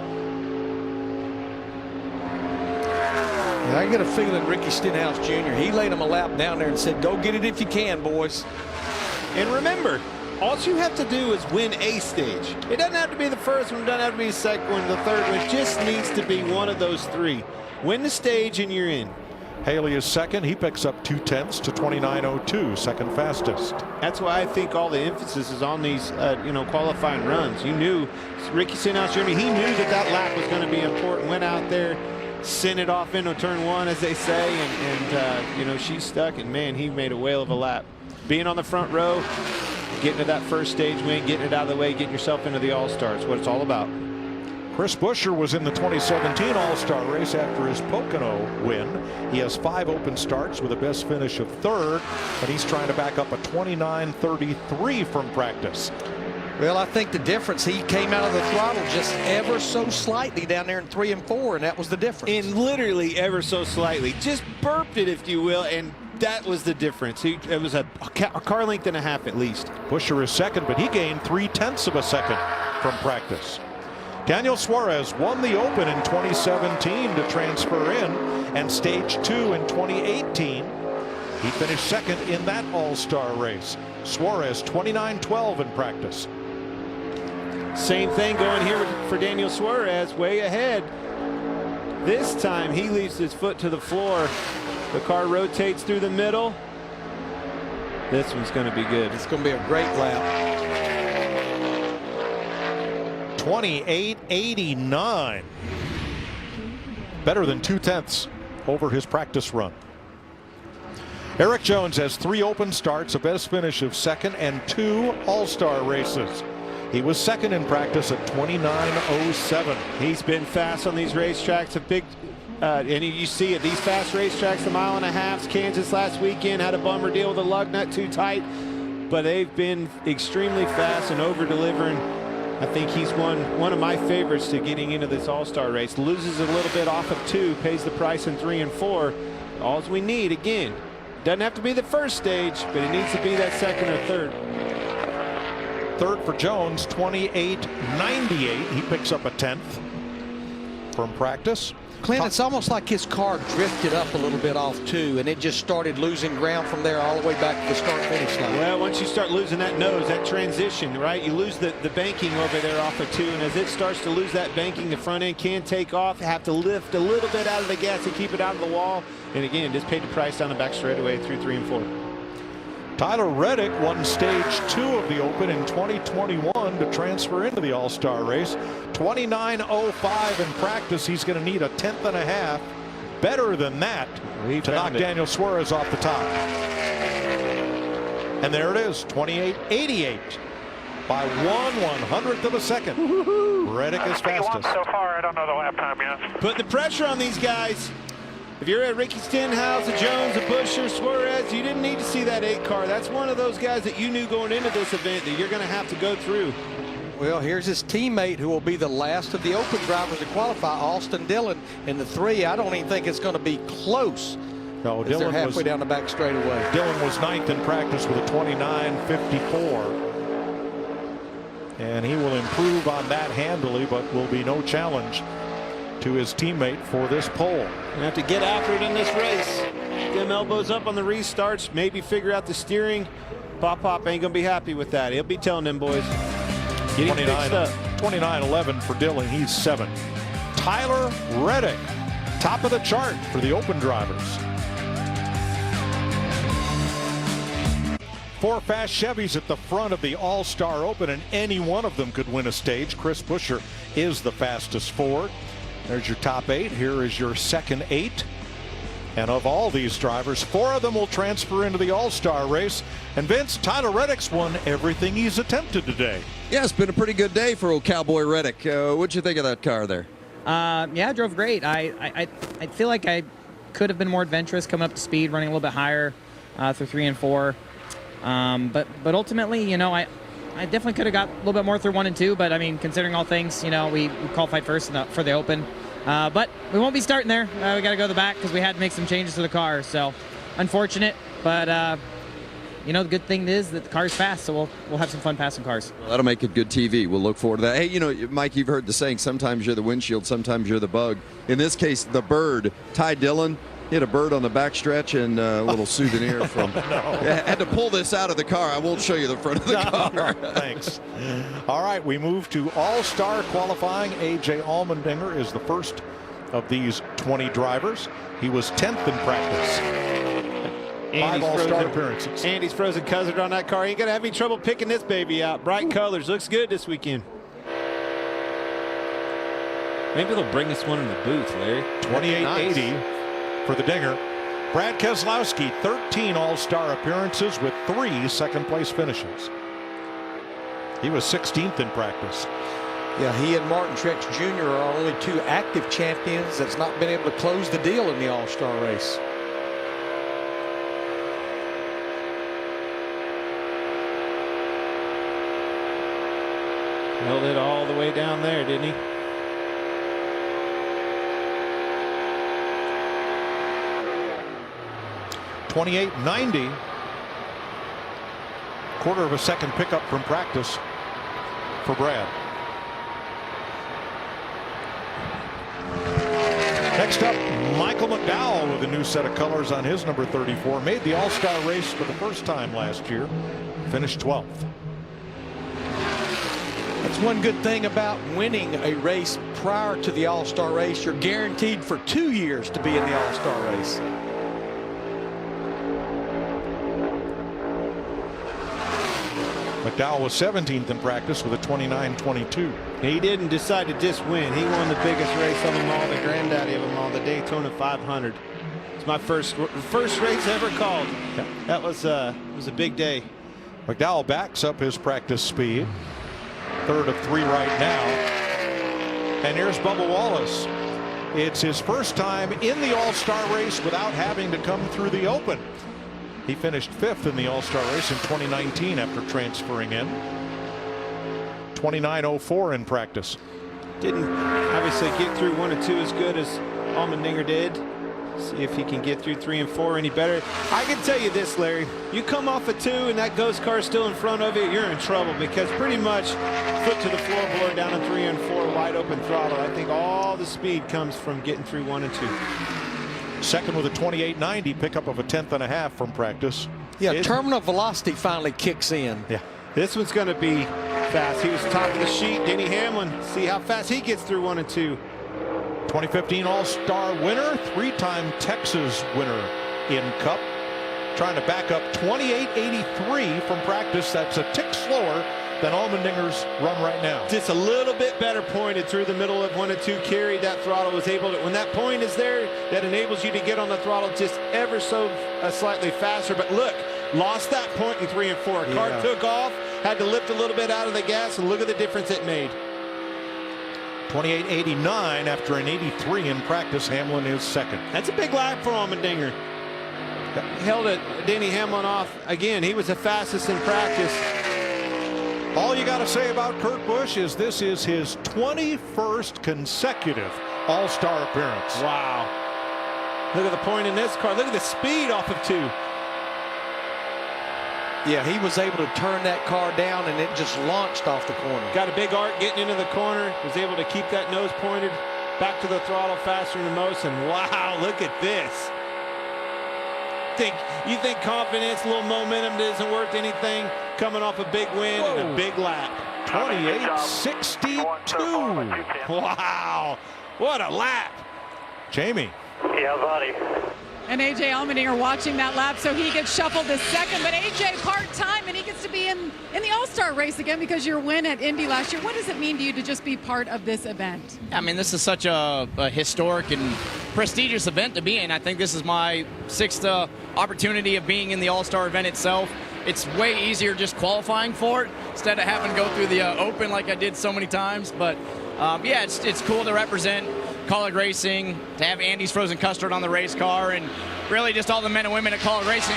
And I get a feeling Ricky Stenhouse Jr., he laid him a lap down there and said, go get it if you can, boys. And remember, all you have to do is win a stage. It doesn't have to be the first one, it doesn't have to be the second one, the third one. It just needs to be one of those 3. Win the stage and you're in. Haley is 2nd. He picks up 0.2 to 29.02, second fastest. That's why I think all the emphasis is on these, qualifying runs. You knew Ricky Stenhouse Jr., he knew that lap was going to be important. Went out there, sent it off into turn 1, as they say, and she stuck, and man, he made a whale of a lap. Being on the front row, getting to that first stage win, getting it out of the way, getting yourself into the All-Star. It's what it's all about. Chris Buescher was in the 2017 All-Star race after his Pocono win. He has 5 open starts with a best finish of 3rd, and he's trying to back up a 29.33 from practice. Well, I think the difference, he came out of the throttle just ever so slightly down there in 3 and 4, and that was the difference. And literally ever so slightly. Just burped it, if you will, and That was the difference. It was a car length and a half at least. Buescher is second, but he gained 0.3 of a second from practice. Daniel Suarez won the Open in 2017 to transfer in, and Stage 2 in 2018. He finished second in that All-Star race. Suarez 29-12 in practice. Same thing going here for Daniel Suarez, way ahead. This time he leaves his foot to the floor. The car rotates through the middle. This one's going to be good. It's going to be a great lap. 28.89. Better than 0.2 over his practice run. Erik Jones has 3 Open starts, a best finish of second, and 2 All-Star races. He was second in practice at 29.07. He's been fast on these racetracks. A big, and you see it. These fast racetracks, the 1.5 miles. Kansas last weekend had a bummer deal with the lug nut too tight, but they've been extremely fast and over-delivering. I think he's one of my favorites to getting into this All-Star race. Loses a little bit off of 2, pays the price in 3 and 4. All we need, again, doesn't have to be the first stage, but it needs to be that second or third. Third for Jones, 28.98. He picks up a 10th from practice. Clint, it's almost like his car drifted up a little bit off 2, and it just started losing ground from there all the way back to the start-finish line. Well, once you start losing that nose, that transition, right? You lose the banking over there off of 2, and as it starts to lose that banking, the front end can take off, have to lift a little bit out of the gas to keep it out of the wall. And again, just paid the price down the back straightaway through 3 and 4. Tyler Reddick won Stage 2 of the Open in 2021 to transfer into the All-Star race. 29.05 in practice. He's going to need a 1/10 and a half. Better than that to knock Daniel Suarez off the top. And there it is, 28.88 by 1/100th of a second. Reddick is fastest. So far, I don't know the lap time yet. Put the pressure on these guys. If you're at Ricky Stenhouse, a Jones, a Buescher, Suarez, you didn't need to see that 8 car. That's one of those guys that you knew going into this event that you're going to have to go through. Well, here's his teammate who will be the last of the Open drivers to qualify, Austin Dillon, in the 3. I don't even think it's going to be close. No, Dylan they're halfway down the back straightaway. Dillon was 9th in practice with a 29.54. And he will improve on that handily, but will be no challenge to his teammate for this pole. You have to get after it in this race. Get them elbows up on the restarts, maybe figure out the steering. Pop ain't gonna be happy with that. He'll be telling them boys. 29.11 for Dillon. He's 7th. Tyler Reddick, top of the chart for the Open drivers. 4 fast Chevys at the front of the All-Star Open, and any one of them could win a stage. Chris Buescher is the fastest Ford. There's your top 8. Here is your second 8. And of all these drivers, 4 of them will transfer into the All-Star race. And Vince, Tyler Reddick's won everything he's attempted today. Yeah, it's been a pretty good day for old Cowboy Reddick. What'd you think of that car there? Yeah, I drove great. I feel like I could have been more adventurous, coming up to speed, running a little bit higher through 3 and 4. But ultimately, you know, I definitely could have got a little bit more through 1 and 2. But I mean, considering all things, you know, we qualified first for the Open. But we won't be starting there. We got to go to the back because we had to make some changes to the car. So unfortunate, but you know, the good thing is that the car's fast, so we'll have some fun passing cars. Well, that'll make it good TV. We'll look forward to that. Hey, you know, Mike, you've heard the saying, sometimes you're the windshield, sometimes you're the bug. In this case, the bird. Ty Dillon hit a bird on the backstretch, and a little souvenir from. I had to pull this out of the car. I won't show you the front of the car. Thanks. All right, we move to All-Star qualifying. A.J. Allmendinger is the first of these 20 drivers. He was 10th in practice. 5 All-Star appearances. Andy's frozen cousin on that car. Ain't gonna have any trouble picking this baby out. Bright colors, looks good this weekend. Maybe they'll bring this one in the booth, Larry. 28.80 for the Dinger. Brad Keselowski, 13 All-Star appearances with 3 second-place finishes. He was 16th in practice. Yeah, he and Martin Truex Jr. are only 2 active champions that's not been able to close the deal in the All-Star race. Held it all the way down there, didn't he? 28.90. Quarter of a second pickup from practice for Brad. Next up, Michael McDowell with a new set of colors on his number 34. Made the All-Star race for the first time last year. Finished 12th. That's one good thing about winning a race prior to the All-Star race. You're guaranteed for 2 years to be in the All-Star race. McDowell was 17th in practice with a 29.22. He didn't decide to just win. He won the biggest race of them all, the granddaddy of them all, the Daytona 500. It's my first race ever called. Yep. That was a big day. McDowell backs up his practice speed. Third of 3 right now. And here's Bubba Wallace. It's his first time in the All-Star race without having to come through the open. He finished 5th in the All-Star race in 2019 after transferring in. 29.04 in practice. Didn't obviously get through 1 and 2 as good as Allmendinger did. See if he can get through 3 and 4 any better. I can tell you this, Larry. You come off a 2 and that ghost car is still in front of you, you're in trouble, because pretty much foot to the floorboard down in 3 and 4, wide open throttle. I think all the speed comes from getting through 1 and 2. Second with a 28.90, pickup of a 10th and a half from practice. Yeah, terminal velocity finally kicks in. Yeah. This one's going to be fast. He was top of the sheet. Denny Hamlin. See how fast he gets through 1 and 2. 2015 All-Star winner, 3-time Texas winner in Cup. Trying to back up 28.83 from practice. That's a tick slower than Allmendinger's run right now. Just a little bit better pointed through the middle of 1 and 2. Carried that throttle, was able to, when that point is there, that enables you to get on the throttle just ever so slightly faster. But look, lost that point in 3 and 4. Yeah. Car took off, had to lift a little bit out of the gas, and look at the difference it made. 28.89 after an 83 in practice. Hamlin is second. That's a big lap for Allmendinger. Held it, Denny Hamlin off again. He was the fastest in practice. All you got to say about Kurt Busch is this is his 21st consecutive All-Star appearance. Wow. Look at the point in this car. Look at the speed off of 2. Yeah, he was able to turn that car down and it just launched off the corner. Got a big arc getting into the corner. Was able to keep that nose pointed back to the throttle faster than most. And wow, look at this. You think confidence, a little momentum isn't worth anything coming off a big win and a big lap. 28.62. Wow, what a lap. Jamie. Yeah, buddy. And A.J. Allmendinger watching that lap, so he gets shuffled to second. But A.J. part-time, and he gets to be in the All-Star race again because your win at Indy last year. What does it mean to you to just be part of this event? I mean, this is such a historic and prestigious event to be in. I think this is my 6th opportunity of being in the All-Star event itself. It's way easier just qualifying for it instead of having to go through the Open like I did so many times. But, yeah, it's cool to represent College racing, to have Andy's Frozen Custard on the race car, and really just all the men and women at College racing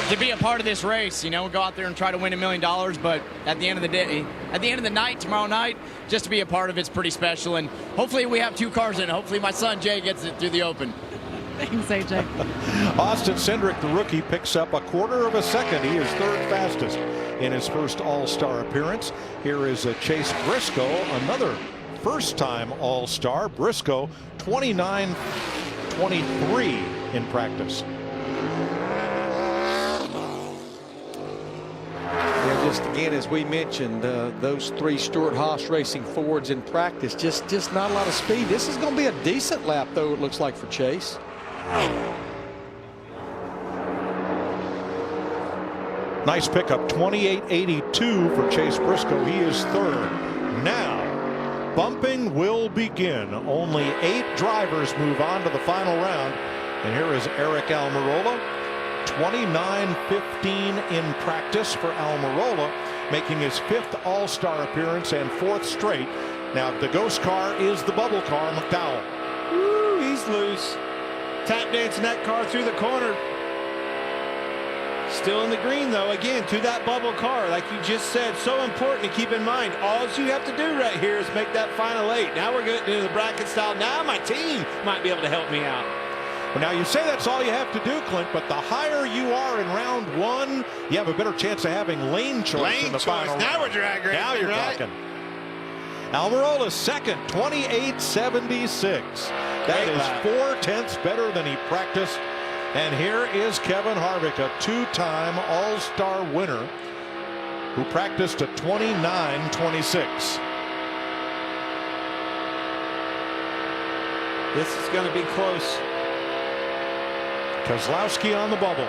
to be a part of this race. You know, we'll go out there and try to win $1 million, but at the end of the day, at the end of the night, tomorrow night, just to be a part of it's pretty special. And hopefully we have 2 cars in. Hopefully my son Jay gets it through the Open. Thanks, A.J. Austin Cindric, the rookie, picks up a quarter of a second. He is 3rd fastest in his first All-Star appearance. Here is Chase Briscoe, another first-time All-Star. Briscoe, 29.23 in practice. Yeah, just again, as we mentioned, those 3 Stewart-Haas Racing Fords in practice, just not a lot of speed. This is going to be a decent lap, though, it looks like, for Chase. Nice pickup, 28.82 for Chase Briscoe. He is 3rd. Now, bumping will begin. Only 8 drivers move on to the final round. And here is Eric Almirola. 29.15 in practice for Almirola, making his 5th All-Star appearance and 4th straight. Now the ghost car is the bubble car, McDowell. Woo, he's loose. Tap dancing that car through the corner. Still in the green, though, again, to that bubble car, like you just said, so important to keep in mind. All you have to do right here is make that final 8. Now we're getting into the bracket style. Now my team might be able to help me out. Well, now you say that's all you have to do, Clint, but the higher you are in round one, you have a better chance of having lane choice in the final round. Now we're drag racing. Now you're talking. Almirola's second, 28.76. That is 4/10 better than he practiced. And here is Kevin Harvick, a two-time All-Star winner who practiced at 29.26. This is going to be close. Keselowski on the bubble.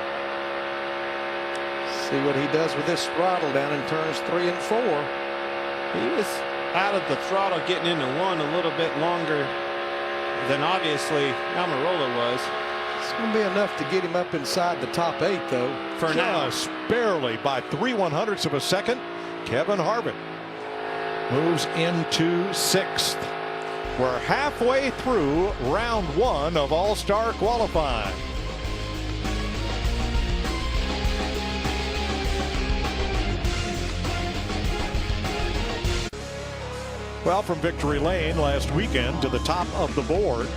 See what he does with this throttle down in turns 3 and 4. He was out of the throttle getting into one a little bit longer than obviously Almirola was. It's going to be enough to get him up inside the top 8, though. For now. Just barely by 3/100ths of a second. Kevin Harvick moves into 6th. We're halfway through round 1 of All-Star qualifying. Well, from victory lane last weekend to the top of the board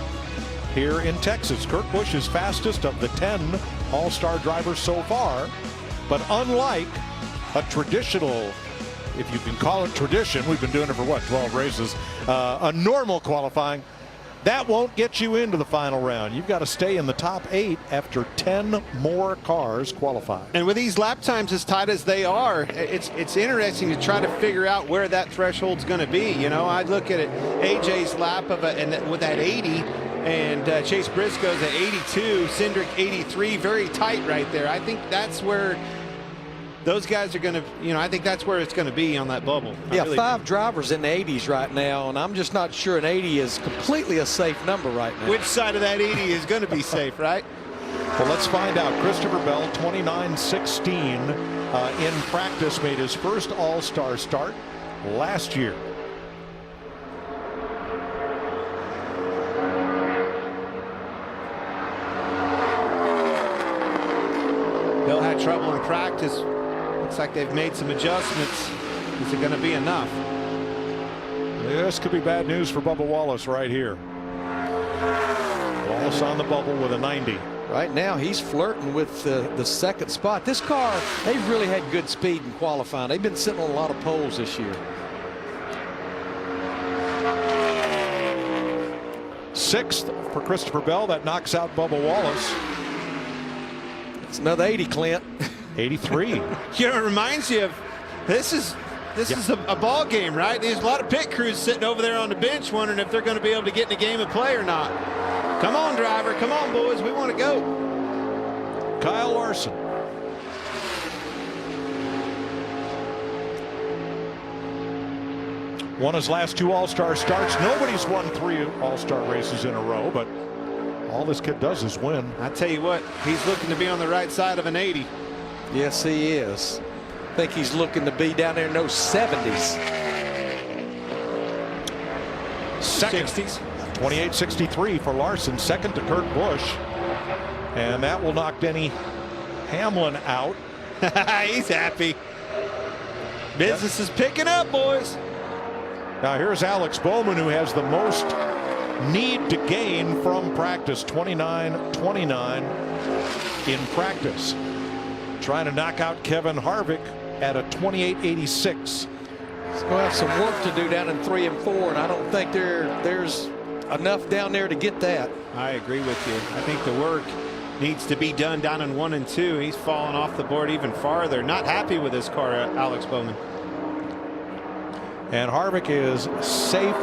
here in Texas, Kurt Busch is fastest of the 10 All-Star drivers so far. But unlike a traditional, if you can call it tradition, we've been doing it for what, 12 races, a normal qualifying, that won't get you into the final round. You've got to stay in the top 8 after 10 more cars qualify. And with these lap times as tight as they are, it's interesting to try to figure out where that threshold's going to be. You know, I look at it, AJ's lap of and with that 80, and Chase Briscoe's at 82, Cindric 83, very tight right there. I think that's where those guys are going to, you know, I think that's where it's going to be on that bubble. Yeah, 5 drivers in the 80s right now, and I'm just not sure an 80 is completely a safe number right now. Which side of that 80 is going to be safe, right? Well, let's find out. Christopher Bell, 29.16 in practice, made his first All-Star start last year. Bill had trouble in practice. Looks like they've made some adjustments. Is it going to be enough? This could be bad news for Bubba Wallace right here. Wallace on the bubble with a 90. Right now, he's flirting with the second spot. This car, they've really had good speed in qualifying. They've been sitting on a lot of poles this year. 6th for Christopher Bell. That knocks out Bubba Wallace. It's another 80, Clint. 83. You know, it reminds you of this is a ball game, right? There's a lot of pit crews sitting over there on the bench wondering if they're going to be able to get in the game of play or not. Come on, driver. Come on, boys. We want to go. Kyle Larson. Won his last 2 All-Star starts. Nobody's won 3 All-Star races in a row, but all this kid does is win. I tell you what, he's looking to be on the right side of an 80. Yes, he is. I think he's looking to be down there in those 70s. Second, 60s. 28.63 for Larson. Second to Kurt Busch. And that will knock Denny Hamlin out. He's happy. Business is picking up, boys. Now here's Alex Bowman, who has the most need to gain from practice. 29.29 in practice. Trying to knock out Kevin Harvick at a 28.86. He's going to have some work to do down in 3 and 4, and I don't think there's enough down there to get that. I agree with you. I think the work needs to be done down in 1 and 2. He's fallen off the board even farther. Not happy with this car, Alex Bowman. And Harvick is safe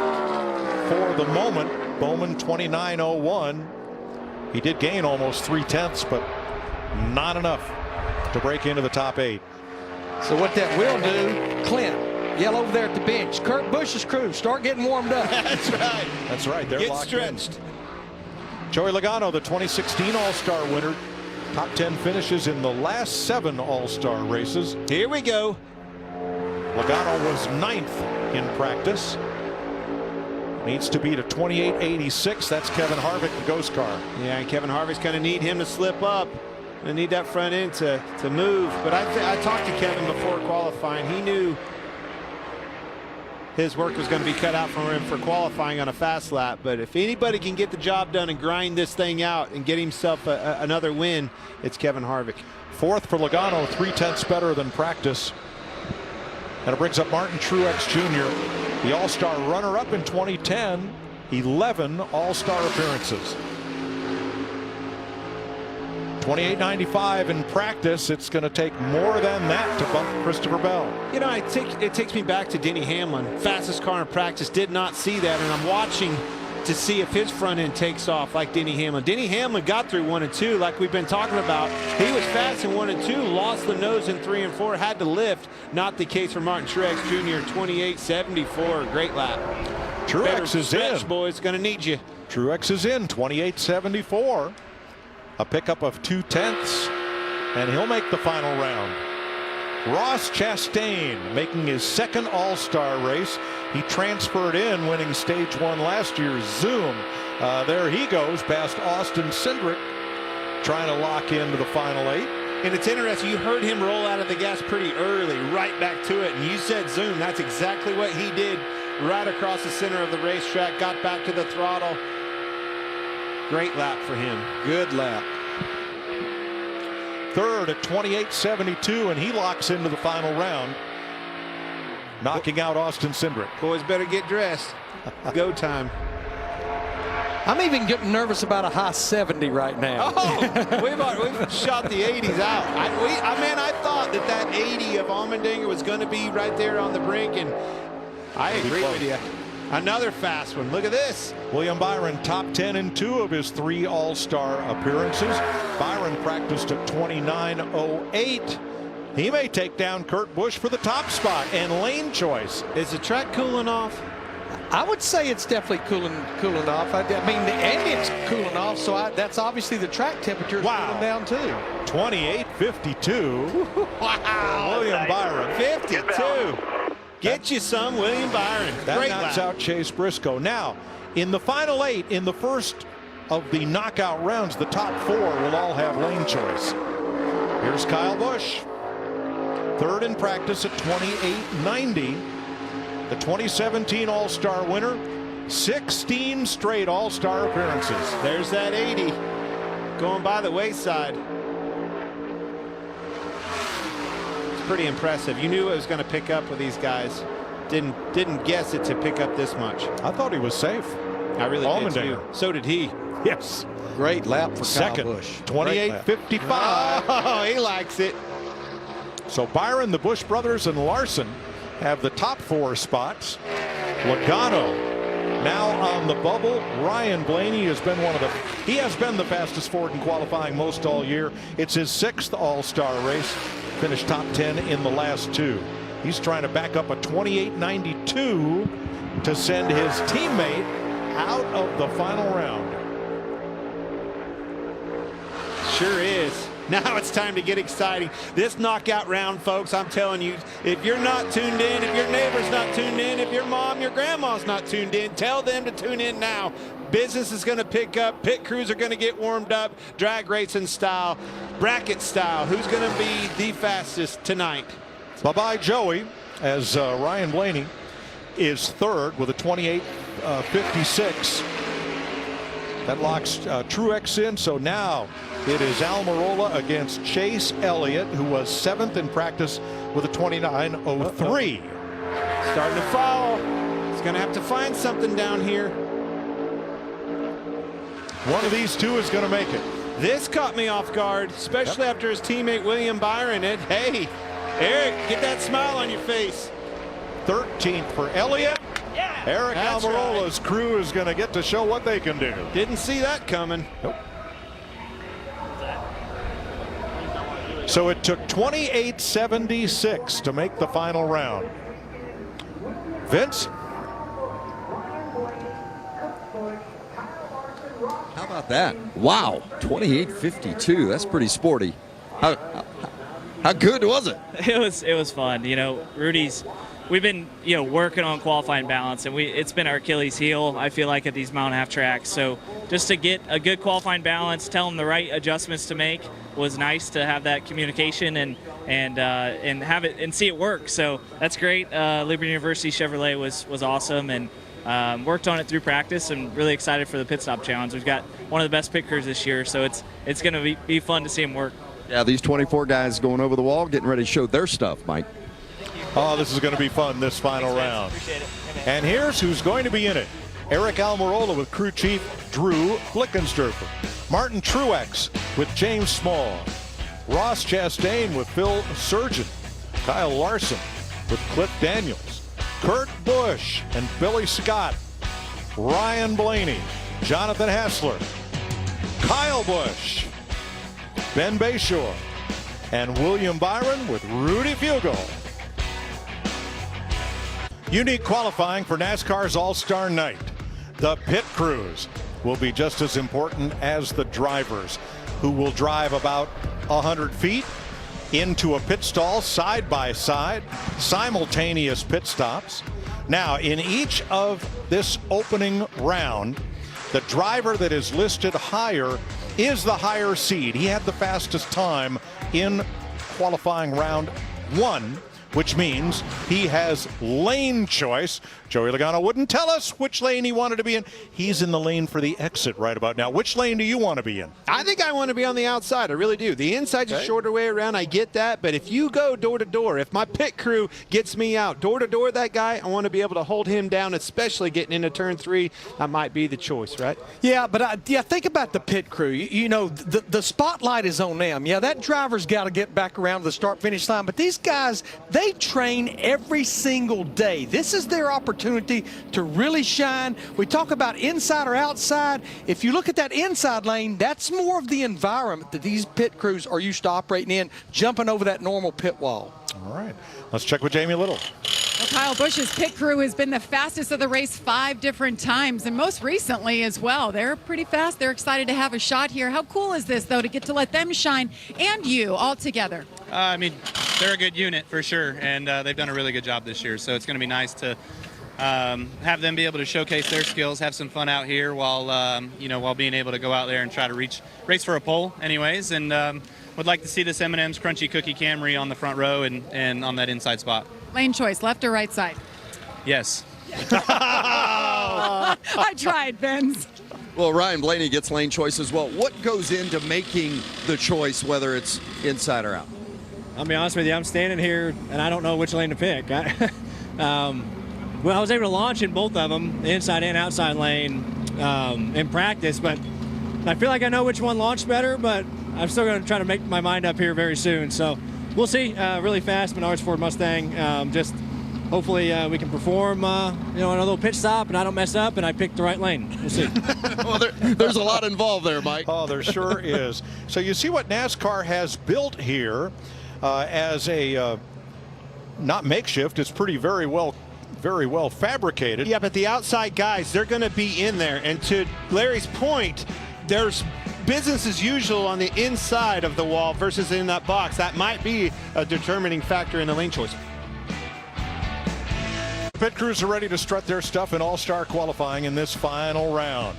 for the moment. Bowman 29.01. He did gain almost 3/10, but not enough to break into the top 8. So what that will do, Clint, yell over there at the bench. Kurt Busch's crew, start getting warmed up. That's right. That's right. They're Get locked stretched. in. Joey Logano, the 2016 All-Star winner. Top 10 finishes in the last 7 All-Star races. Here we go. Logano was 9th in practice. Needs to beat a 28.86. That's Kevin Harvick, the ghost car. Yeah, and Kevin Harvick's going to need him to slip up. I need that front end to move. But I talked to Kevin before qualifying. He knew his work was going to be cut out for him for qualifying on a fast lap. But if anybody can get the job done and grind this thing out and get himself another win, it's Kevin Harvick. 4th for Logano, 3/10 better than practice. And it brings up Martin Truex Jr., the All-Star runner-up in 2010, 11 All-Star appearances. 28.95 in practice. It's going to take more than that to bump Christopher Bell. You know, it takes me back to Denny Hamlin. Fastest car in practice, did not see that, and I'm watching to see if his front end takes off like Denny Hamlin. Denny Hamlin got through 1 and 2 like we've been talking about. He was fast in 1 and 2, lost the nose in 3 and 4, had to lift. Not the case for Martin Truex Jr. 28.74, great lap. Truex is stretch, in. Boys, gonna need you. Truex is in, 28.74. A pickup of 2/10, and he'll make the final round. Ross Chastain making his 2nd All-Star race. He transferred in, winning stage 1 last year. Zoom. There he goes past Austin Cindric, trying to lock into the final 8. And it's interesting, you heard him roll out of the gas pretty early, right back to it. And you said zoom. That's exactly what he did right across the center of the racetrack, got back to the throttle. Great lap for him. Good lap. 3rd at 28.72, and he locks into the final round, knocking out Austin Cindric. Boys better get dressed. Go time. I'm even getting nervous about a high 70 right now. Oh, we've shot the 80s out. I thought that 80 of Allmendinger was going to be right there on the brink, and I agree with you. Another fast one. Look at this. William Byron, top 10 in 2 of his 3 All-Star appearances. Byron practiced at 29.08. He may take down Kurt Busch for the top spot and lane choice. Is the track cooling off? I would say it's definitely cooling off. I mean, the ambient's cooling off, so that's obviously the track temperature is cooling down too. 28.52. Wow. William Byron. 52. Get you some William Byron. That Great knocks lap. out Chase Briscoe. Now, in the final 8, in the first of the knockout rounds, the top 4 will all have lane choice. Here's Kyle Busch, 3rd in practice at 28.90. The 2017 All-Star winner, 16 straight All-Star appearances. There's that 80 going by the wayside. Pretty impressive. You knew it was going to pick up with these guys. Didn't guess it to pick up this much. I thought he was safe. I really did too. So did he. Yes. Great lap for Kyle Busch. 28.55. Oh, he likes it. So Byron, the Busch brothers, and Larson have the top 4 spots. Logano now on the bubble. Ryan Blaney has been he has been the fastest Ford in qualifying most all year. It's his 6th All-Star race. Finished top 10 in the last 2. He's trying to back up a 28.92 to send his teammate out of the final round. Sure is. Now it's time to get exciting. This knockout round, folks, I'm telling you, if you're not tuned in, if your neighbor's not tuned in, if your mom, your grandma's not tuned in, tell them to tune in now. Business is going to pick up. Pit crews are going to get warmed up. Drag racing style, bracket style. Who's going to be the fastest tonight? Bye-bye, Joey, as Ryan Blaney is 3rd with a 28.56. That locks Truex in. So now it is Almirola against Chase Elliott, who was 7th in practice with a 29.03. Starting to fall. He's going to have to find something down here. One of these two is going to make it. This caught me off guard, especially after his teammate William Byron. Hey, Eric, get that smile on your face. 13th for Elliott. Yeah, Eric Almirola's crew is going to get to show what they can do. Didn't see that coming. Nope. So it took 28.76 to make the final round. Vince? How about that? Wow, 28.52. That's pretty sporty. How good was it? It was fun. You know, Rudy's we've been working on qualifying balance, and it's been our Achilles heel, I feel like, at these mile and a half tracks. So just to get a good qualifying balance, tell them the right adjustments to make, was nice to have that communication and have it and see it work. So that's great. Liberty University Chevrolet was awesome, and worked on it through practice, and really excited for the pit stop challenge. We've got one of the best pit crews this year, so it's going to be fun to see them work. Yeah, these 24 guys going over the wall, getting ready to show their stuff, Mike. Oh, this is going to be fun, this final round. And here's who's going to be in it. Eric Almirola with crew chief Drew Blickensderfer. Martin Truex with James Small. Ross Chastain with Phil Surgeon. Kyle Larson with Cliff Daniels. Kurt Busch and Billy Scott. Ryan Blaney. Jonathan Hassler. Kyle Busch. Ben Bayshore. And William Byron with Rudy Fugle. Unique qualifying for NASCAR's All-Star Night. The pit crews will be just as important as the drivers, who will drive about 100 feet into a pit stall side by side, simultaneous pit stops. Now, in each of this opening round, the driver that is listed higher is the higher seed. He had the fastest time in qualifying round 1, which means he has lane choice. Joey Logano wouldn't tell us which lane he wanted to be in. He's in the lane for the exit right about now. Which lane do you want to be in? I think I want to be on the outside. I really do. The inside's a shorter way around. I get that. But if you go door to door, if my pit crew gets me out door to door, that guy, I want to be able to hold him down, especially getting into turn 3. That might be the choice, right? Yeah, but think about the pit crew. You know, the spotlight is on them. Yeah, that driver's got to get back around to the start-finish line. But these guys, they train every single day. This is their opportunity to really shine. We talk about inside or outside. If you look at that inside lane, that's more of the environment that these pit crews are used to operating in, jumping over that normal pit wall. All right, let's check with Jamie Little. Well, Kyle Busch's pit crew has been the fastest of the race 5 different times, and most recently as well. They're pretty fast. They're excited to have a shot here. How cool is this, though, to get to let them shine and you all together? I mean, they're a good unit for sure, and they've done a really good job this year. So it's going to be nice to have them be able to showcase their skills, have some fun out here while while being able to go out there and try to race for a pole, anyways. And would like to see this M&M's Crunchy Cookie Camry on the front row and on that inside spot. Lane choice, left or right side? Yes. I tried, Benz. Well, Ryan Blaney gets lane choice as well. What goes into making the choice, whether it's inside or out? I'll be honest with you, I'm standing here and I don't know which lane to pick. Well, I was able to launch in both of them, the inside and outside lane, in practice, but I feel like I know which one launched better, but I'm still going to try to make my mind up here very soon. So we'll see. Really fast Menards Ford Mustang. Just hopefully we can perform, on a little pitch stop and I don't mess up and I pick the right lane. We'll see. Well, there's a lot involved there, Mike. Oh, there sure is. So you see what NASCAR has built here as a not makeshift. It's very well fabricated. Yeah, but the outside guys, they're going to be in there. And to Larry's point, there's business as usual on the inside of the wall versus in that box. That might be a determining factor in the lane choice. Pit crews are ready to strut their stuff in all-star qualifying in this final round.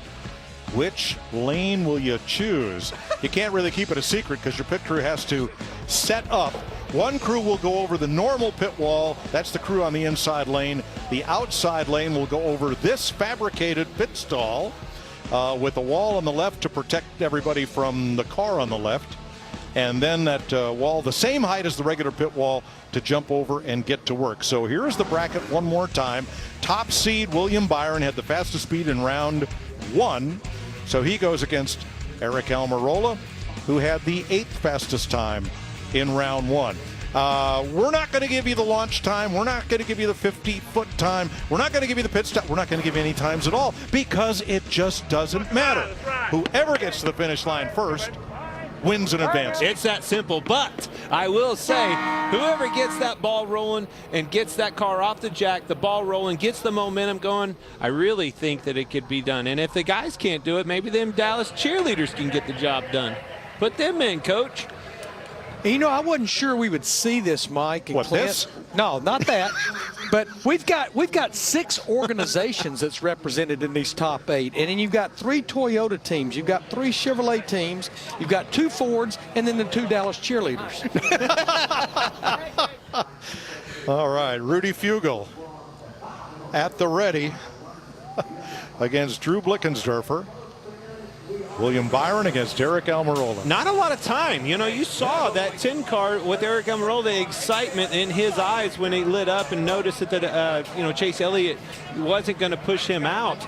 Which lane will you choose? You can't really keep it a secret because your pit crew has to set up. One crew will go over the normal pit wall. That's the crew on the inside lane. The outside lane will go over this fabricated pit stall with a wall on the left to protect everybody from the car on the left. And then that wall, the same height as the regular pit wall, to jump over and get to work. So here's the bracket one more time. Top seed William Byron had the fastest speed in round 1. So he goes against Eric Almirola, who had the 8th fastest time in round 1. We're not going to give you the launch time. We're not going to give you the 50-foot time. We're not going to give you the pit stop. We're not going to give you any times at all because it just doesn't matter. Whoever gets to the finish line first wins in advance. It's that simple, but I will say, whoever gets that ball rolling and gets that car off the jack, the ball rolling, gets the momentum going, I really think that it could be done. And if the guys can't do it, maybe them Dallas cheerleaders can get the job done. Put them in, coach. And, you know, I wasn't sure we would see this, Mike. And What, Clint. this? No, not that. But we've got 6 organizations that's represented in these top 8. And then you've got 3 Toyota teams. You've got 3 Chevrolet teams. You've got 2 Fords and then the 2 Dallas cheerleaders. All right, Rudy Fugel at the ready against Drew Blickensderfer. William Byron against Eric Almirola. Not a lot of time. You know, you saw that 10 car with Eric Almirola, the excitement in his eyes when he lit up and noticed that, you know, Chase Elliott wasn't going to push him out.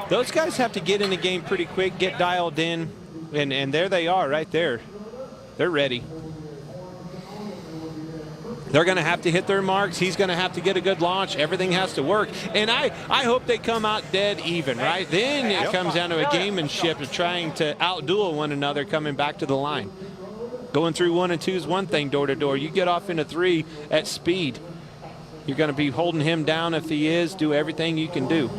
Those guys have to get in the game pretty quick, get dialed in, and there they are right there. They're ready. They're going to have to hit their marks. He's going to have to get a good launch. Everything has to work. And I hope they come out dead even, right? Then it comes down to a gamemanship of trying to outduel one another coming back to the line. Going through 1 and 2 is one thing door to door. You get off into 3 at speed, you're going to be holding him down if he is. Do everything you can do.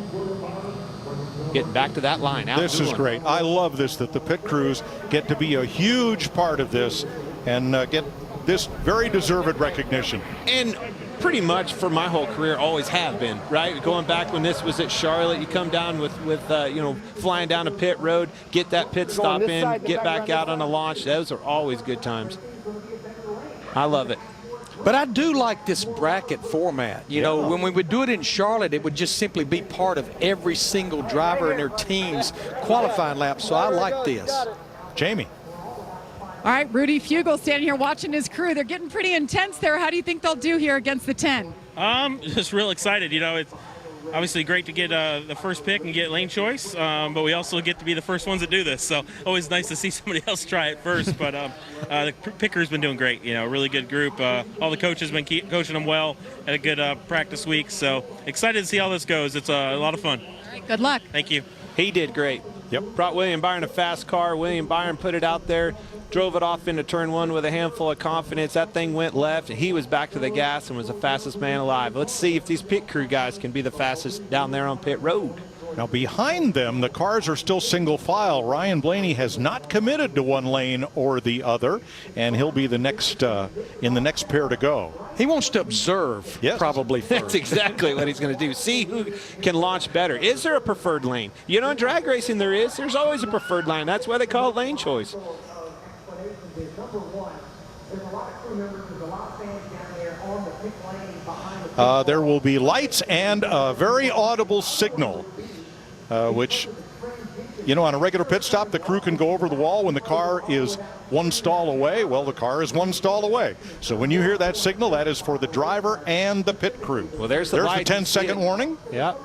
Getting back to that line. This is great. I love this, that the pit crews get to be a huge part of this and get this very deserved recognition. And pretty much for my whole career always have been, right? Going back when this was at Charlotte, you come down with you know, flying down a pit road, get that pit stop in, get back out on a launch. Those are always good times. I love it. But I do like this bracket format. You know, when we would do it in Charlotte, it would just simply be part of every single driver in their team's qualifying lap. So I like this. Jamie. All right, Rudy Fugel standing here watching his crew. They're getting pretty intense there. How do you think they'll do here against the 10? Just real excited. You know, it's obviously great to get the first pick and get lane choice, but we also get to be the first ones that do this. So always nice to see somebody else try it first. But the picker's been doing great. You know, really good group. All the coaches been coaching them well. Had a good practice week. So excited to see how this goes. It's a lot of fun. All right, good luck. Thank you. He did great. Yep. Brought William Byron a fast car. William Byron put it out there, drove it off into turn 1 with a handful of confidence. That thing went left, and he was back to the gas and was the fastest man alive. Let's see if these pit crew guys can be the fastest down there on pit road. Now behind them, the cars are still single file. Ryan Blaney has not committed to one lane or the other, and he'll be the next in the next pair to go. He wants to observe, probably first. That's exactly what he's going to do. See who can launch better. Is there a preferred lane? You know, in drag racing there is. There's always a preferred lane. That's why they call it lane choice. There will be lights and a very audible signal, which, you know, on a regular pit stop, the crew can go over the wall when the car is 1 stall away. Well, the car is 1 stall away. So when you hear that signal, that is for the driver and the pit crew. Well, there's the 10-second warning. Yeah.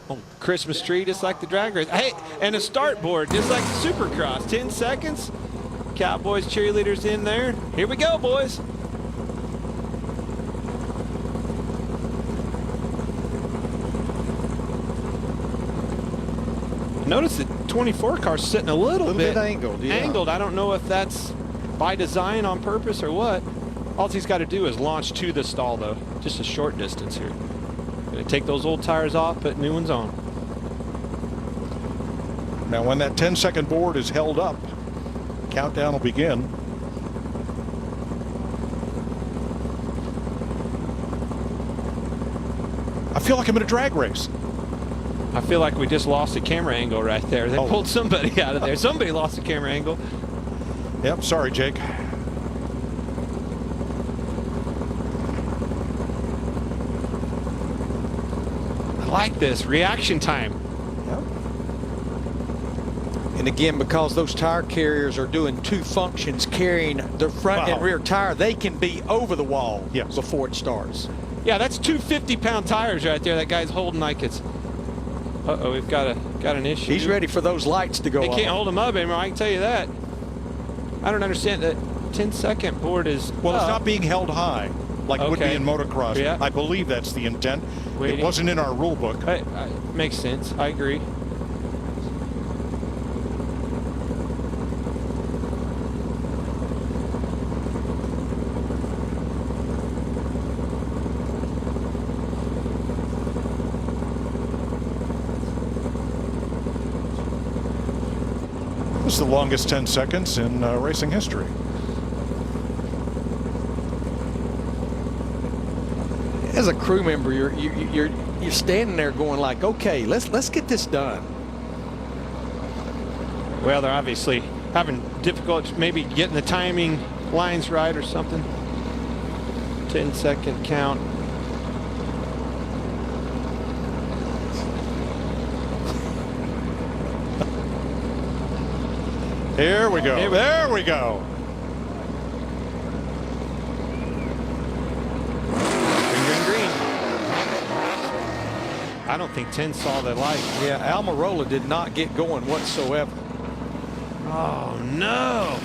Oh, Christmas tree, just like the drag race. Hey, and a start board, just like the Supercross. 10 seconds. Cowboys cheerleaders in there. Here we go, boys. Notice the 24 car's sitting a little bit angled. Yeah. Angled. I don't know if that's by design on purpose or what. All he's got to do is launch to the stall, though. Just a short distance here. Gonna take those old tires off, put new ones on. Now, when that 10-second board is held up, countdown will begin. I feel like I'm in a drag race. I feel like we just lost a camera angle right there. They pulled somebody out of there. Somebody lost a camera angle. Yep, sorry, Jake. I like this reaction time. Yep. And again, because those tire carriers are doing 2 functions, carrying the front and rear tire, they can be over the wall before it starts. Yeah, that's 2 50-pound tires right there. That guy's holding like it's. Uh-oh, we've got an issue. He's ready for those lights to go on. They can't hold him up anymore, I can tell you that. I don't understand that 10-second board is. Well, it's not being held high like it would be in motocross. Yeah. I believe that's the intent. Waiting. It wasn't in our rule book. Makes sense. I agree. This is the longest 10 seconds in racing history. As a crew member, you're standing there going like, okay, let's get this done. Well, they're obviously having difficulty maybe getting the timing lines right or something. 10-second count. Here we go. There we go. Green. I don't think 10 saw the light. Yeah, Almirola did not get going whatsoever. Oh, no.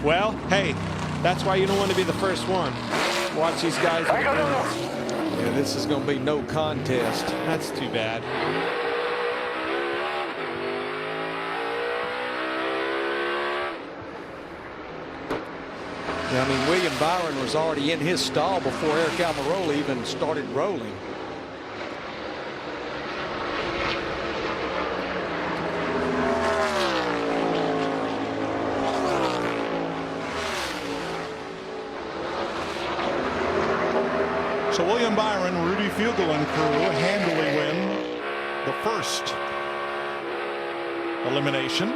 Well, hey, that's why you don't want to be the first one. Watch these guys. Yeah, this is going to be no contest. That's too bad. Yeah, I mean, William Byron was already in his stall before Eric Almirola even started rolling. So William Byron, Rudy Fugle and crew handily win the first elimination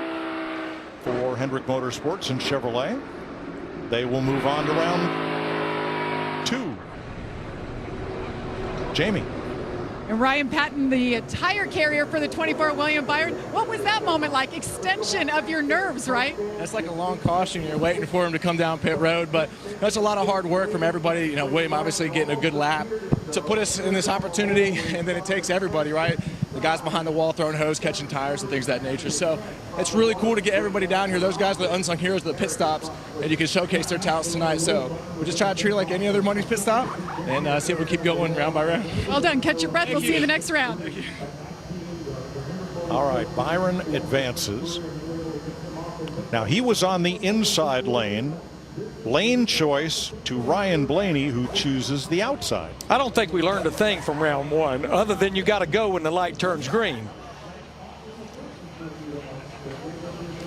for Hendrick Motorsports and Chevrolet. They will move on to round 2. Jamie. And Ryan Patton, the tire carrier for the 24 William Byron. What was that moment like? Extension of your nerves, right? That's like a long caution. You're waiting for him to come down pit road, but that's a lot of hard work from everybody. You know, William obviously getting a good lap to put us in this opportunity, and then it takes everybody, right? The guys behind the wall throwing hose, catching tires, and things of that nature. So it's really cool to get everybody down here. Those guys are the unsung heroes of the pit stops, and you can showcase their talents tonight. So we'll just try to treat it like any other Monday's pit stop and see if we keep going round by round. Well done. Catch your breath. We'll see you in the next round. Thank you. All right, Byron advances. Now he was on the inside lane. Lane choice to Ryan Blaney, who chooses the outside. I don't think we learned a thing from round 1 other than you got to go when the light turns green.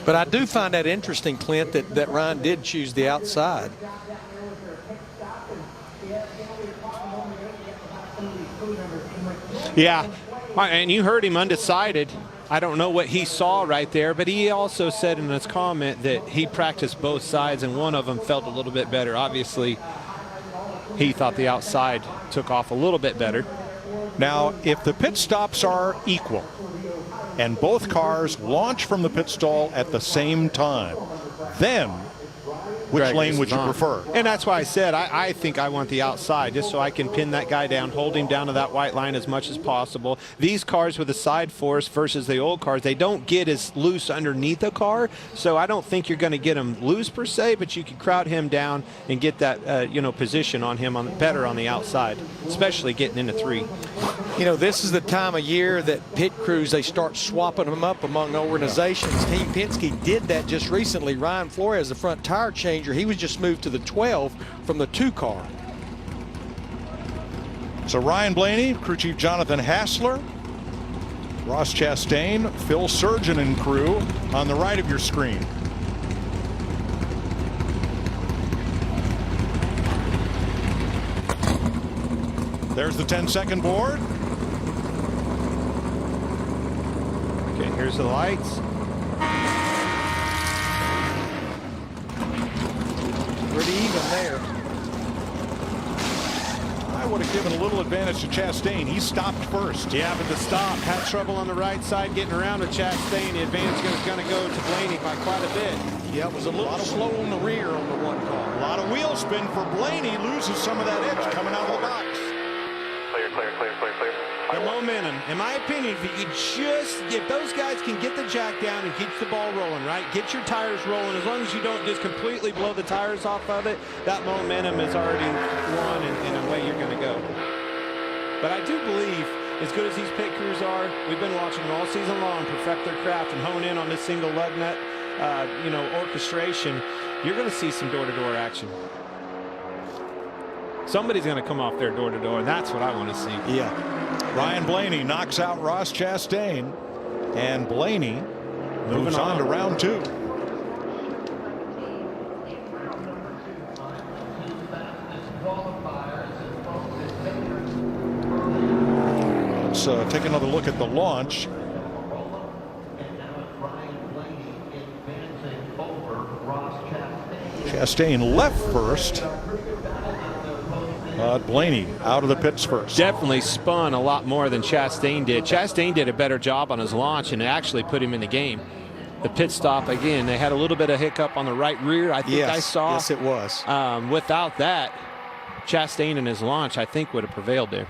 But I do find that interesting, Clint, that Ryan did choose the outside. Yeah, and you heard him undecided. I don't know what he saw right there, but he also said in his comment that he practiced both sides and one of them felt a little bit better. Obviously, he thought the outside took off a little bit better. Now, if the pit stops are equal and both cars launch from the pit stall at the same time, then which lane would you prefer? And that's why I said I think I want the outside, just so I can pin that guy down, hold him down to that white line as much as possible. These cars with the side force versus the old cars, they don't get as loose underneath the car, so I don't think you're going to get him loose per se, but you can crowd him down and get that position on him better on the outside, especially getting into 3. You know, this is the time of year that pit crews, they start swapping them up among organizations. Team Penske did that just recently. Ryan Flores, the front tire changer, he was just moved to the 12 from the 2 car. So Ryan Blaney, crew chief Jonathan Hassler, Ross Chastain, Phil Surgeon and crew on the right of your screen. There's the 10-second board. Okay, here's the lights. Pretty even there. I would have given a little advantage to Chastain. He stopped first. Yeah, but the stop had trouble on the right side getting around with Chastain. The advantage is going to go to Blaney by quite a bit. Yeah, it was a little slow on the rear on the 1 car. A lot of wheel spin for Blaney. Loses some of that edge coming out of the box. The momentum, in my opinion, if those guys can get the jack down and keep the ball rolling, right? Get your tires rolling. As long as you don't just completely blow the tires off of it, that momentum is already won and away you're going to go. But I do believe, as good as these pit crews are, we've been watching them all season long perfect their craft and hone in on this single lug nut, orchestration. You're going to see some door-to-door action. Somebody's going to come off there door-to-door, and that's what I want to see. Yeah. Ryan Blaney knocks out Ross Chastain, and Blaney moves on to round 2. take another look at the launch. Chastain left first. Blaney out of the pits first. Definitely spun a lot more than Chastain did. Chastain did a better job on his launch and actually put him in the game. The pit stop, again, they had a little bit of hiccup on the right rear, I think I saw. Yes, it was. Without that, Chastain and his launch, I think, would have prevailed there.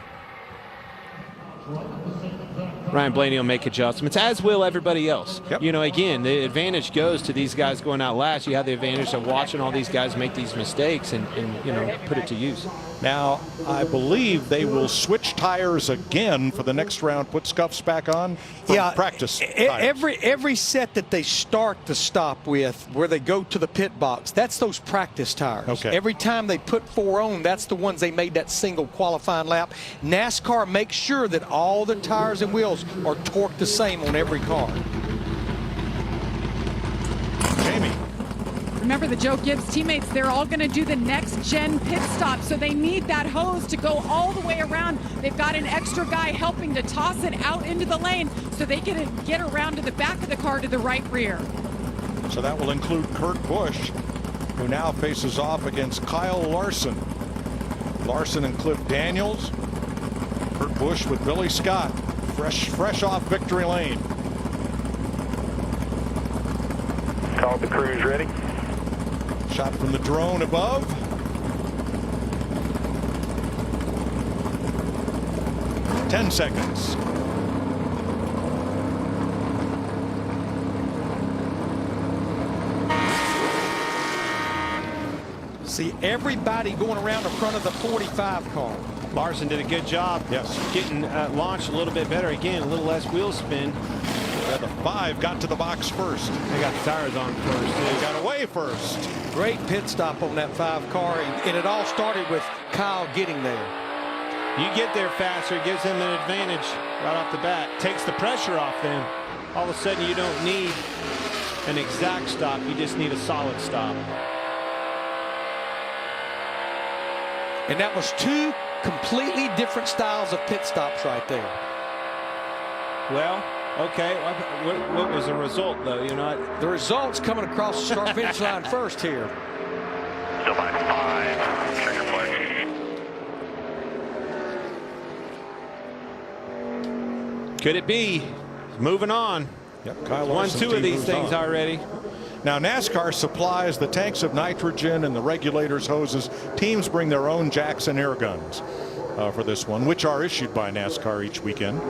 Ryan Blaney will make adjustments, as will everybody else. Yep. You know, again, the advantage goes to these guys going out last. You have the advantage of watching all these guys make these mistakes and you know, put it to use. Now, I believe they will switch tires again for the next round, put scuffs back on for practice tires. Every set that they start the stop with, where they go to the pit box, that's those practice tires. Okay. Every time they put 4 on, that's the ones they made that single qualifying lap. NASCAR makes sure that all the tires and wheels are torqued the same on every car. Jamie. Remember the Joe Gibbs teammates, they're all going to do the next gen pit stop, so they need that hose to go all the way around. They've got an extra guy helping to toss it out into the lane so they can get around to the back of the car to the right rear. So that will include Kurt Busch, who now faces off against Kyle Larson. Larson and Cliff Daniels. Kurt Busch with Billy Scott, fresh off victory lane. Called the crews ready. Shot from the drone above. Ten seconds. See everybody going around the front of the 45 car. Larson did a good job getting launched a little bit better. Again, a little less wheel spin. Yeah, the 5 got to the box first. They got the tires on first. They got away first. Great pit stop on that 5 car, and it all started with Kyle getting there. You get there faster, it gives them an advantage right off the bat. Takes the pressure off them. All of a sudden, you don't need an exact stop. You just need a solid stop. And that was 2 completely different styles of pit stops right there. Well, okay. What was the result, though? You know, the result's coming across the start finish line first here. Still by 5. Trigger push. could it be? Moving on. Yep, Kyle Won Larson's 2 of team these moves things on. already. Now NASCAR supplies the tanks of nitrogen and the regulators hoses. Teams bring their own jacks and air guns for this one, which are issued by NASCAR each weekend.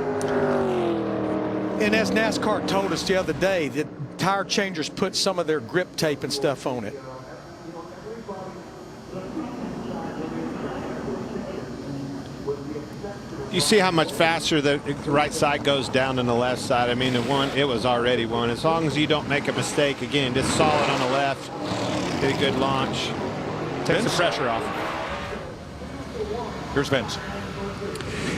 And as NASCAR told us the other day, that tire changers put some of their grip tape and stuff on it. You see how much faster the right side goes down than the left side. I mean, it was already one. As long as you don't make a mistake, again, just solid on the left, get a good launch, takes the pressure off. Here's Vince.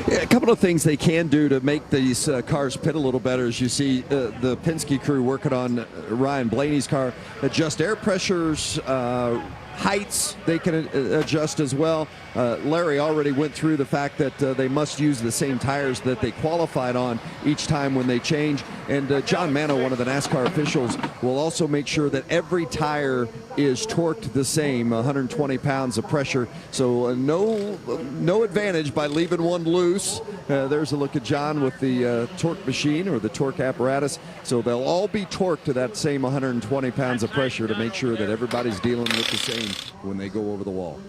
Yeah, a couple of things they can do to make these cars pit a little better. As you see the Penske crew working on Ryan Blaney's car, adjust air pressures, heights they can adjust as well. Larry already went through the fact that they must use the same tires that they qualified on each time when they change. And John Mano, one of the NASCAR officials, will also make sure that every tire is torqued the same, 120 pounds of pressure. So no advantage by leaving one loose. There's a look at John with the torque machine or the torque apparatus. So they'll all be torqued to that same 120 pounds of pressure to make sure that everybody's dealing with the same when they go over the wall.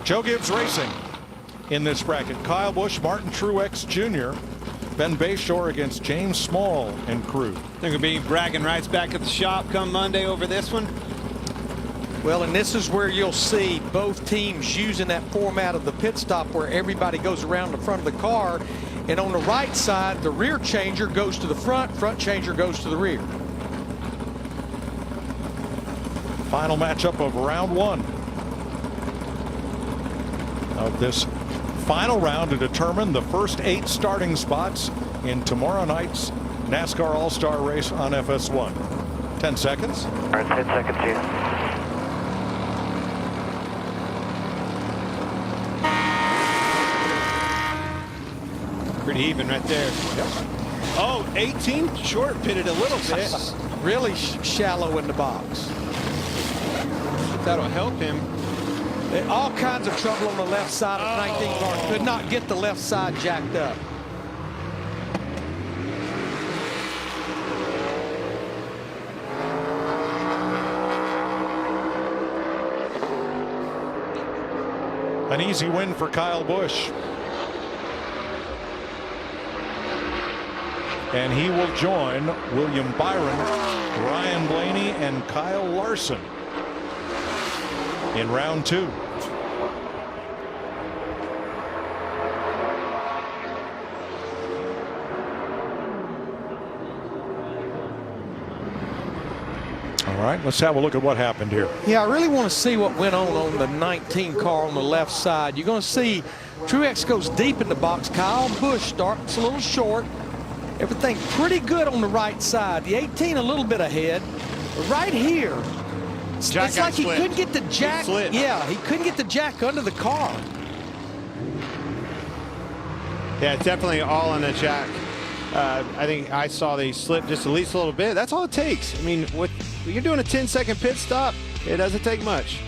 Joe Gibbs Racing in this bracket. Kyle Busch, Martin Truex Jr., Ben Bayshore against James Small and crew. They're going to be bragging rights back at the shop come Monday over this one. Well, and this is where you'll see both teams using that format of the pit stop where everybody goes around the front of the car. And on the right side, the rear changer goes to the front, front changer goes to the rear. Final matchup of round 1 of this final round to determine the first 8 starting spots in tomorrow night's NASCAR All-Star Race on FS1. 10 seconds. All right, 10 seconds here. Pretty even right there. Yep. Oh, 18 short pitted a little bit. Really shallow in the box. That'll help him. All kinds of trouble on the left side of 19 car. Could not get the left side jacked up. An easy win for Kyle Busch. And he will join William Byron, Ryan Blaney, and Kyle Larson in round 2. All right, let's have a look at what happened here. Yeah, I really want to see what went on the 19 car on the left side. You're going to see Truex goes deep in the box. Kyle Busch starts a little short. Everything pretty good on the right side. The 18 a little bit ahead. But right here, it's like he couldn't get the jack. Yeah, he couldn't get the jack under the car. Yeah, it's definitely all on the jack. I think I saw they slip just at least a little bit. That's all it takes. I mean, when you're doing a 10-second pit stop, it doesn't take much.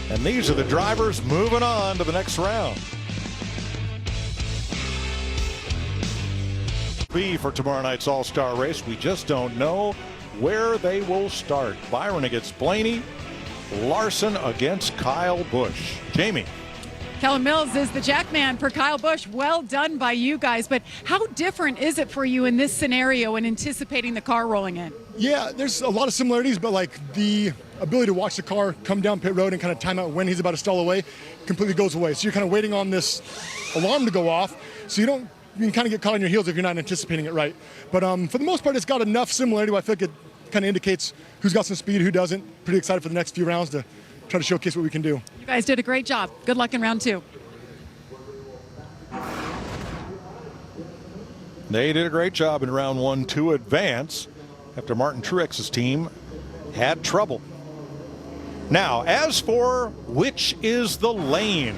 And these are the drivers moving on to the next round. B for tomorrow night's All-Star race. We just don't know where they will start. Byron against Blaney, Larson against Kyle Busch. Jamie. Kellen Mills is the jackman for Kyle Busch. Well done by you guys. But how different is it for you in this scenario and anticipating the car rolling in? Yeah, there's a lot of similarities, but like the ability to watch the car come down pit road and kind of time out when he's about to stall away completely goes away. So you're kind of waiting on this alarm to go off, so you can kind of get caught on your heels if you're not anticipating it right. But for the most part, it's got enough similarity where I feel like it kind of indicates who's got some speed, who doesn't. Pretty excited for the next few rounds to try to showcase what we can do. You guys did a great job. Good luck in round 2. They did a great job in round 1 to advance after Martin Truex's team had trouble. Now, as for which is the lane,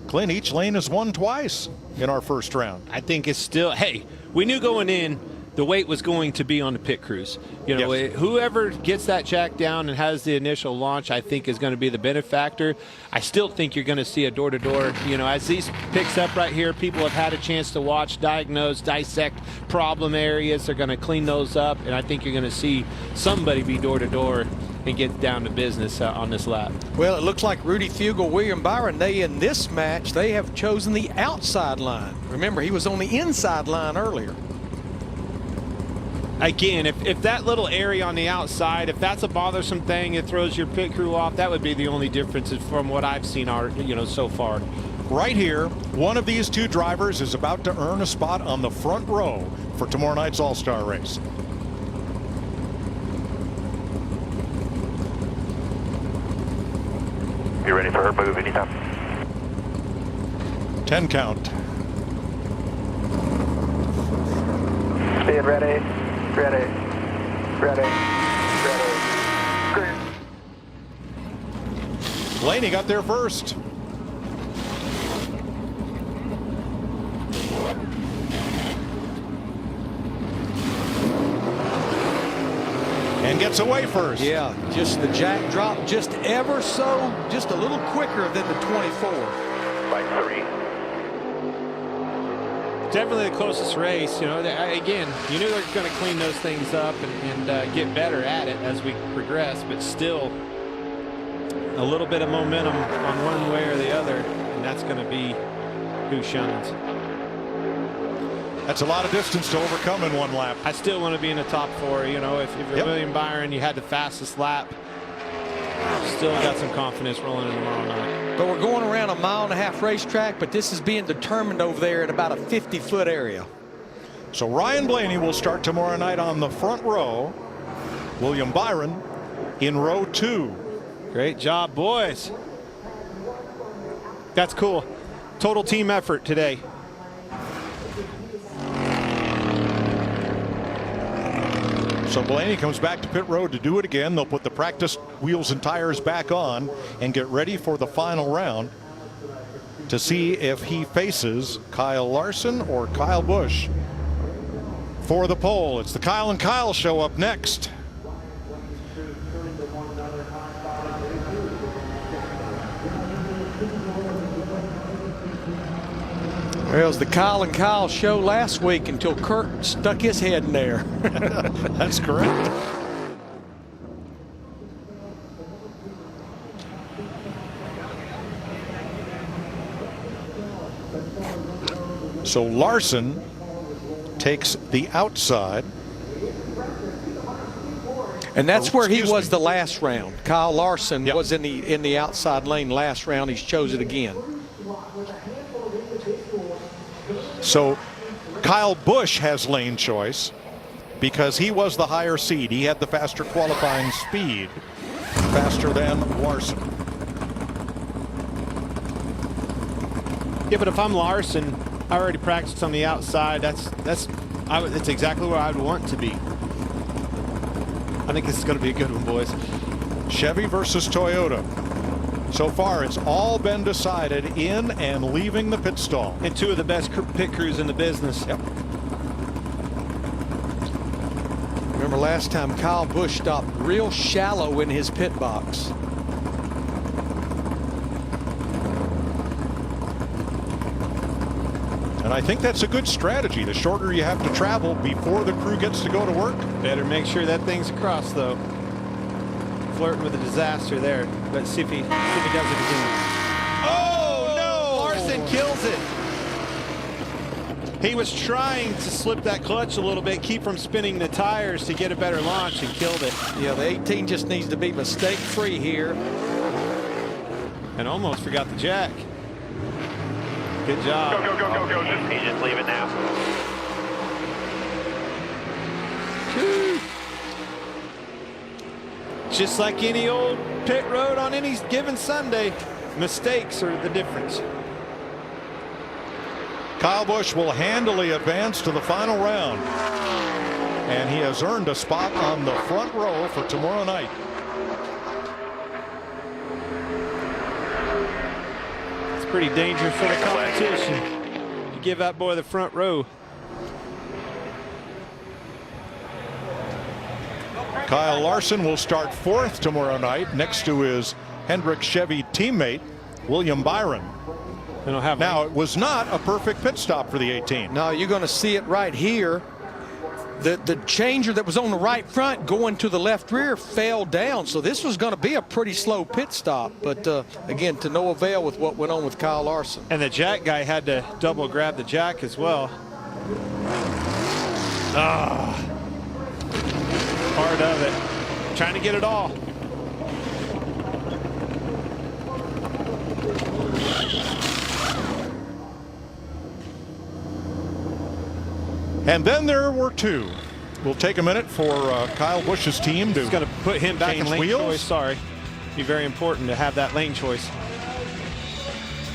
Clint, each lane has won twice in our first round. I think it's still, hey, we knew going in the weight was going to be on the pit crews. You know, whoever gets that jack down and has the initial launch, I think is going to be the benefactor. I still think you're going to see a door-to-door. You know, as these picks up right here, people have had a chance to watch, diagnose, dissect problem areas. They're going to clean those up, and I think you're going to see somebody be door-to-door and get down to business on this lap. Well, it looks like Rudy Fugle, William Byron, in this match, they have chosen the outside line. Remember, he was on the inside line earlier. Again, if that little area on the outside, if that's a bothersome thing, it throws your pit crew off, that would be the only difference from what I've seen so far. Right here, one of these two drivers is about to earn a spot on the front row for tomorrow night's All-Star race. Be ready for her move anytime. 10 count. Speed ready. Ready. Ready. Ready. Blaney got there first. And gets away first. Yeah, just the jack drop just ever so, just a little quicker than the 24. By 3. Definitely the closest race. You know, again, you knew they're going to clean those things up and get better at it as we progress, but still a little bit of momentum on one way or the other, and that's going to be who shines. That's a lot of distance to overcome in one lap. I still want to be in the top 4. You know, if you're William Byron, you had the fastest lap. Still got some confidence rolling in tomorrow night. But we're going around a 1.5-mile racetrack, but this is being determined over there at about a 50-foot area. So Ryan Blaney will start tomorrow night on the front row. William Byron in row 2. Great job, boys. That's cool. Total team effort today. So Blaney comes back to pit road to do it again. They'll put the practice wheels and tires back on and get ready for the final round to see if he faces Kyle Larson or Kyle Busch for the pole. It's the Kyle and Kyle show up next. Well, it was the Kyle and Kyle show last week until Kurt stuck his head in there. That's correct. So Larson takes the outside. And that's where he was the last round. Kyle Larson was in the outside lane last round. He's chose it again. So Kyle Busch has lane choice because he was the higher seed. He had the faster qualifying speed, faster than Larson. Yeah, but if I'm Larson, I already practiced on the outside. That's exactly where I'd want to be. I think this is going to be a good one, boys. Chevy versus Toyota. So far, it's all been decided in and leaving the pit stall. And two of the best pit crews in the business. Yep. Remember last time Kyle Busch stopped real shallow in his pit box. And I think that's a good strategy. The shorter you have to travel before the crew gets to go to work. Better make sure that thing's across, though. Flirting with a disaster there. But see if he does it again. Oh, no! Larson kills it. He was trying to slip that clutch a little bit, keep from spinning the tires to get a better launch, and killed it. Yeah, the 18 just needs to be mistake-free here. And almost forgot the jack. Good job. Go. He's just leaving now. Just like any old pit road on any given Sunday, mistakes are the difference. Kyle Busch will handily advance to the final round. And he has earned a spot on the front row for tomorrow night. It's pretty dangerous for the competition. You give that boy the front row. Kyle Larson will start fourth tomorrow night next to his Hendrick Chevy teammate, William Byron. Now, it was not a perfect pit stop for the 18. No, you're going to see it right here. The changer that was on the right front going to the left rear fell down. So this was going to be a pretty slow pit stop. But again, to no avail with what went on with Kyle Larson. And the jack guy had to double grab the jack as well. Part of it. Trying to get it all. And then there were two. We'll take a minute for Kyle Busch's team to going to put him back in lane wheels. choice. Sorry. Be very important to have that lane choice.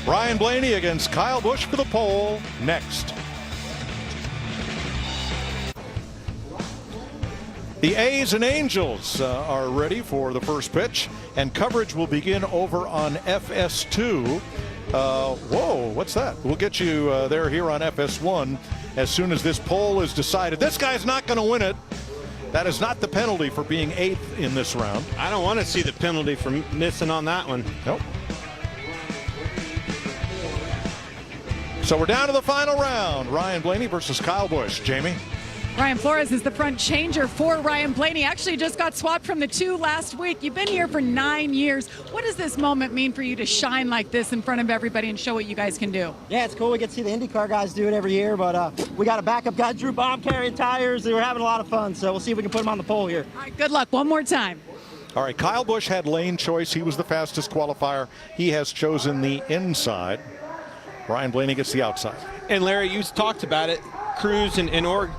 Ryan Blaney against Kyle Busch for the pole next. The A's and Angels are ready for the first pitch, and coverage will begin over on FS2. Whoa, what's that? We'll get you there here on FS1 as soon as this poll is decided. This guy's not going to win it. That is not the penalty for being eighth in this round. I don't want to see the penalty for missing on that one. Nope. So we're down to the final round. Ryan Blaney versus Kyle Busch. Jamie? Ryan Flores is the front changer for Ryan Blaney. Actually just got swapped from the 2 last week. You've been here for 9 years. What does this moment mean for you to shine like this in front of everybody and show what you guys can do? Yeah, it's cool. We get to see the IndyCar guys do it every year, but we got a backup guy, Drew Baum, carrying tires. We're having a lot of fun, so we'll see if we can put him on the pole here. All right, good luck. One more time. All right, Kyle Busch had lane choice. He was the fastest qualifier. He has chosen the inside. Ryan Blaney gets the outside. And Larry, you talked about it. Crews and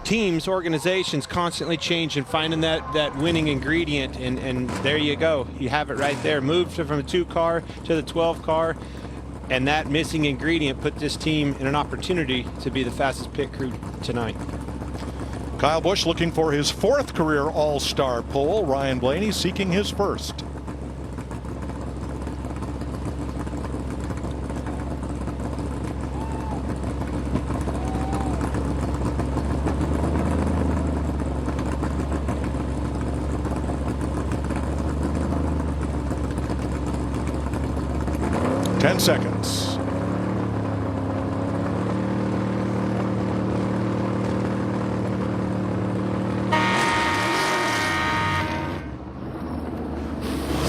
teams, organizations constantly change and finding that winning ingredient, and there you go. You have it right there. Moved from a 2 car to the 12 car, and that missing ingredient put this team in an opportunity to be the fastest pit crew tonight. Kyle Busch looking for his 4th career All-Star pole. Ryan Blaney seeking his 1st. 10 seconds.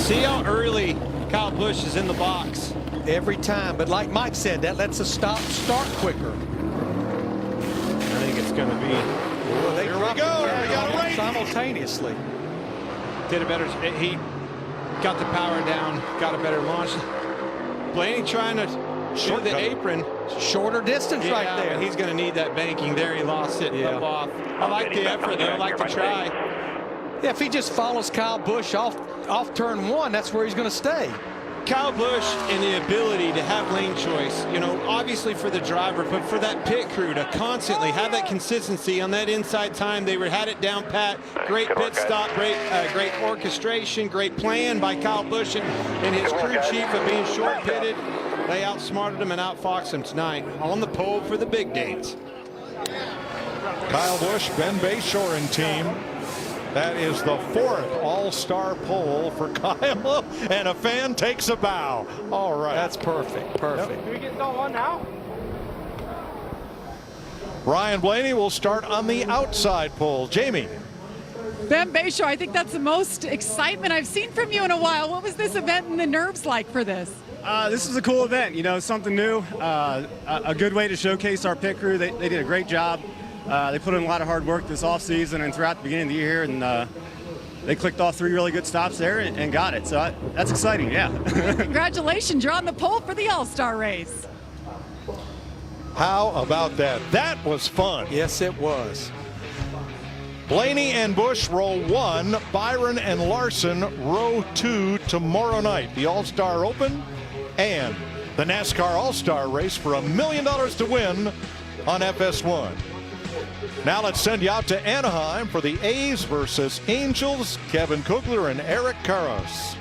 See how early Kyle Busch is in the box. Every time, but like Mike said, that lets us start quicker. I think it's going to be. Well, Here we go. We got a race simultaneously. Did a better. He got the power down. Got a better launch. Blaney trying to shoot the apron. Shorter distance right there. But he's going to need that banking there. He lost it. Up off. I like the effort though. I like the try. Yeah, if he just follows Kyle Busch off turn 1, that's where he's going to stay. Kyle Busch and the ability to have lane choice, you know, obviously for the driver, but for that pit crew to constantly have that consistency on that inside time. They had it down pat. Great pit stop, great orchestration, great plan by Kyle Busch and his crew chief of being short pitted. They outsmarted him and outfoxed him tonight on the pole for the big dates. Kyle Busch, Ben Bayshore and team. That is the 4th all-star pole for Kyle, and a fan takes a bow. All right. That's perfect. Perfect. Yep. Can we get going now? Ryan Blaney will start on the outside pole. Jamie. Ben Bayshore, I think that's the most excitement I've seen from you in a while. What was this event and the nerves like for this? This is a cool event, you know, something new, a good way to showcase our pit crew. They did a great job. They put in a lot of hard work this offseason and throughout the beginning of the year, and they clicked off 3 really good stops there and got it. So that's exciting, yeah. Congratulations, you're on the pole for the All-Star race. How about that? That was fun. Yes, it was. Blaney and Busch row 1, Byron and Larson row 2 tomorrow night. The All-Star Open and the NASCAR All-Star Race for $1 million to win on FS1. Now let's send you out to Anaheim for the A's versus Angels. Kevin Kugler and Eric Karros.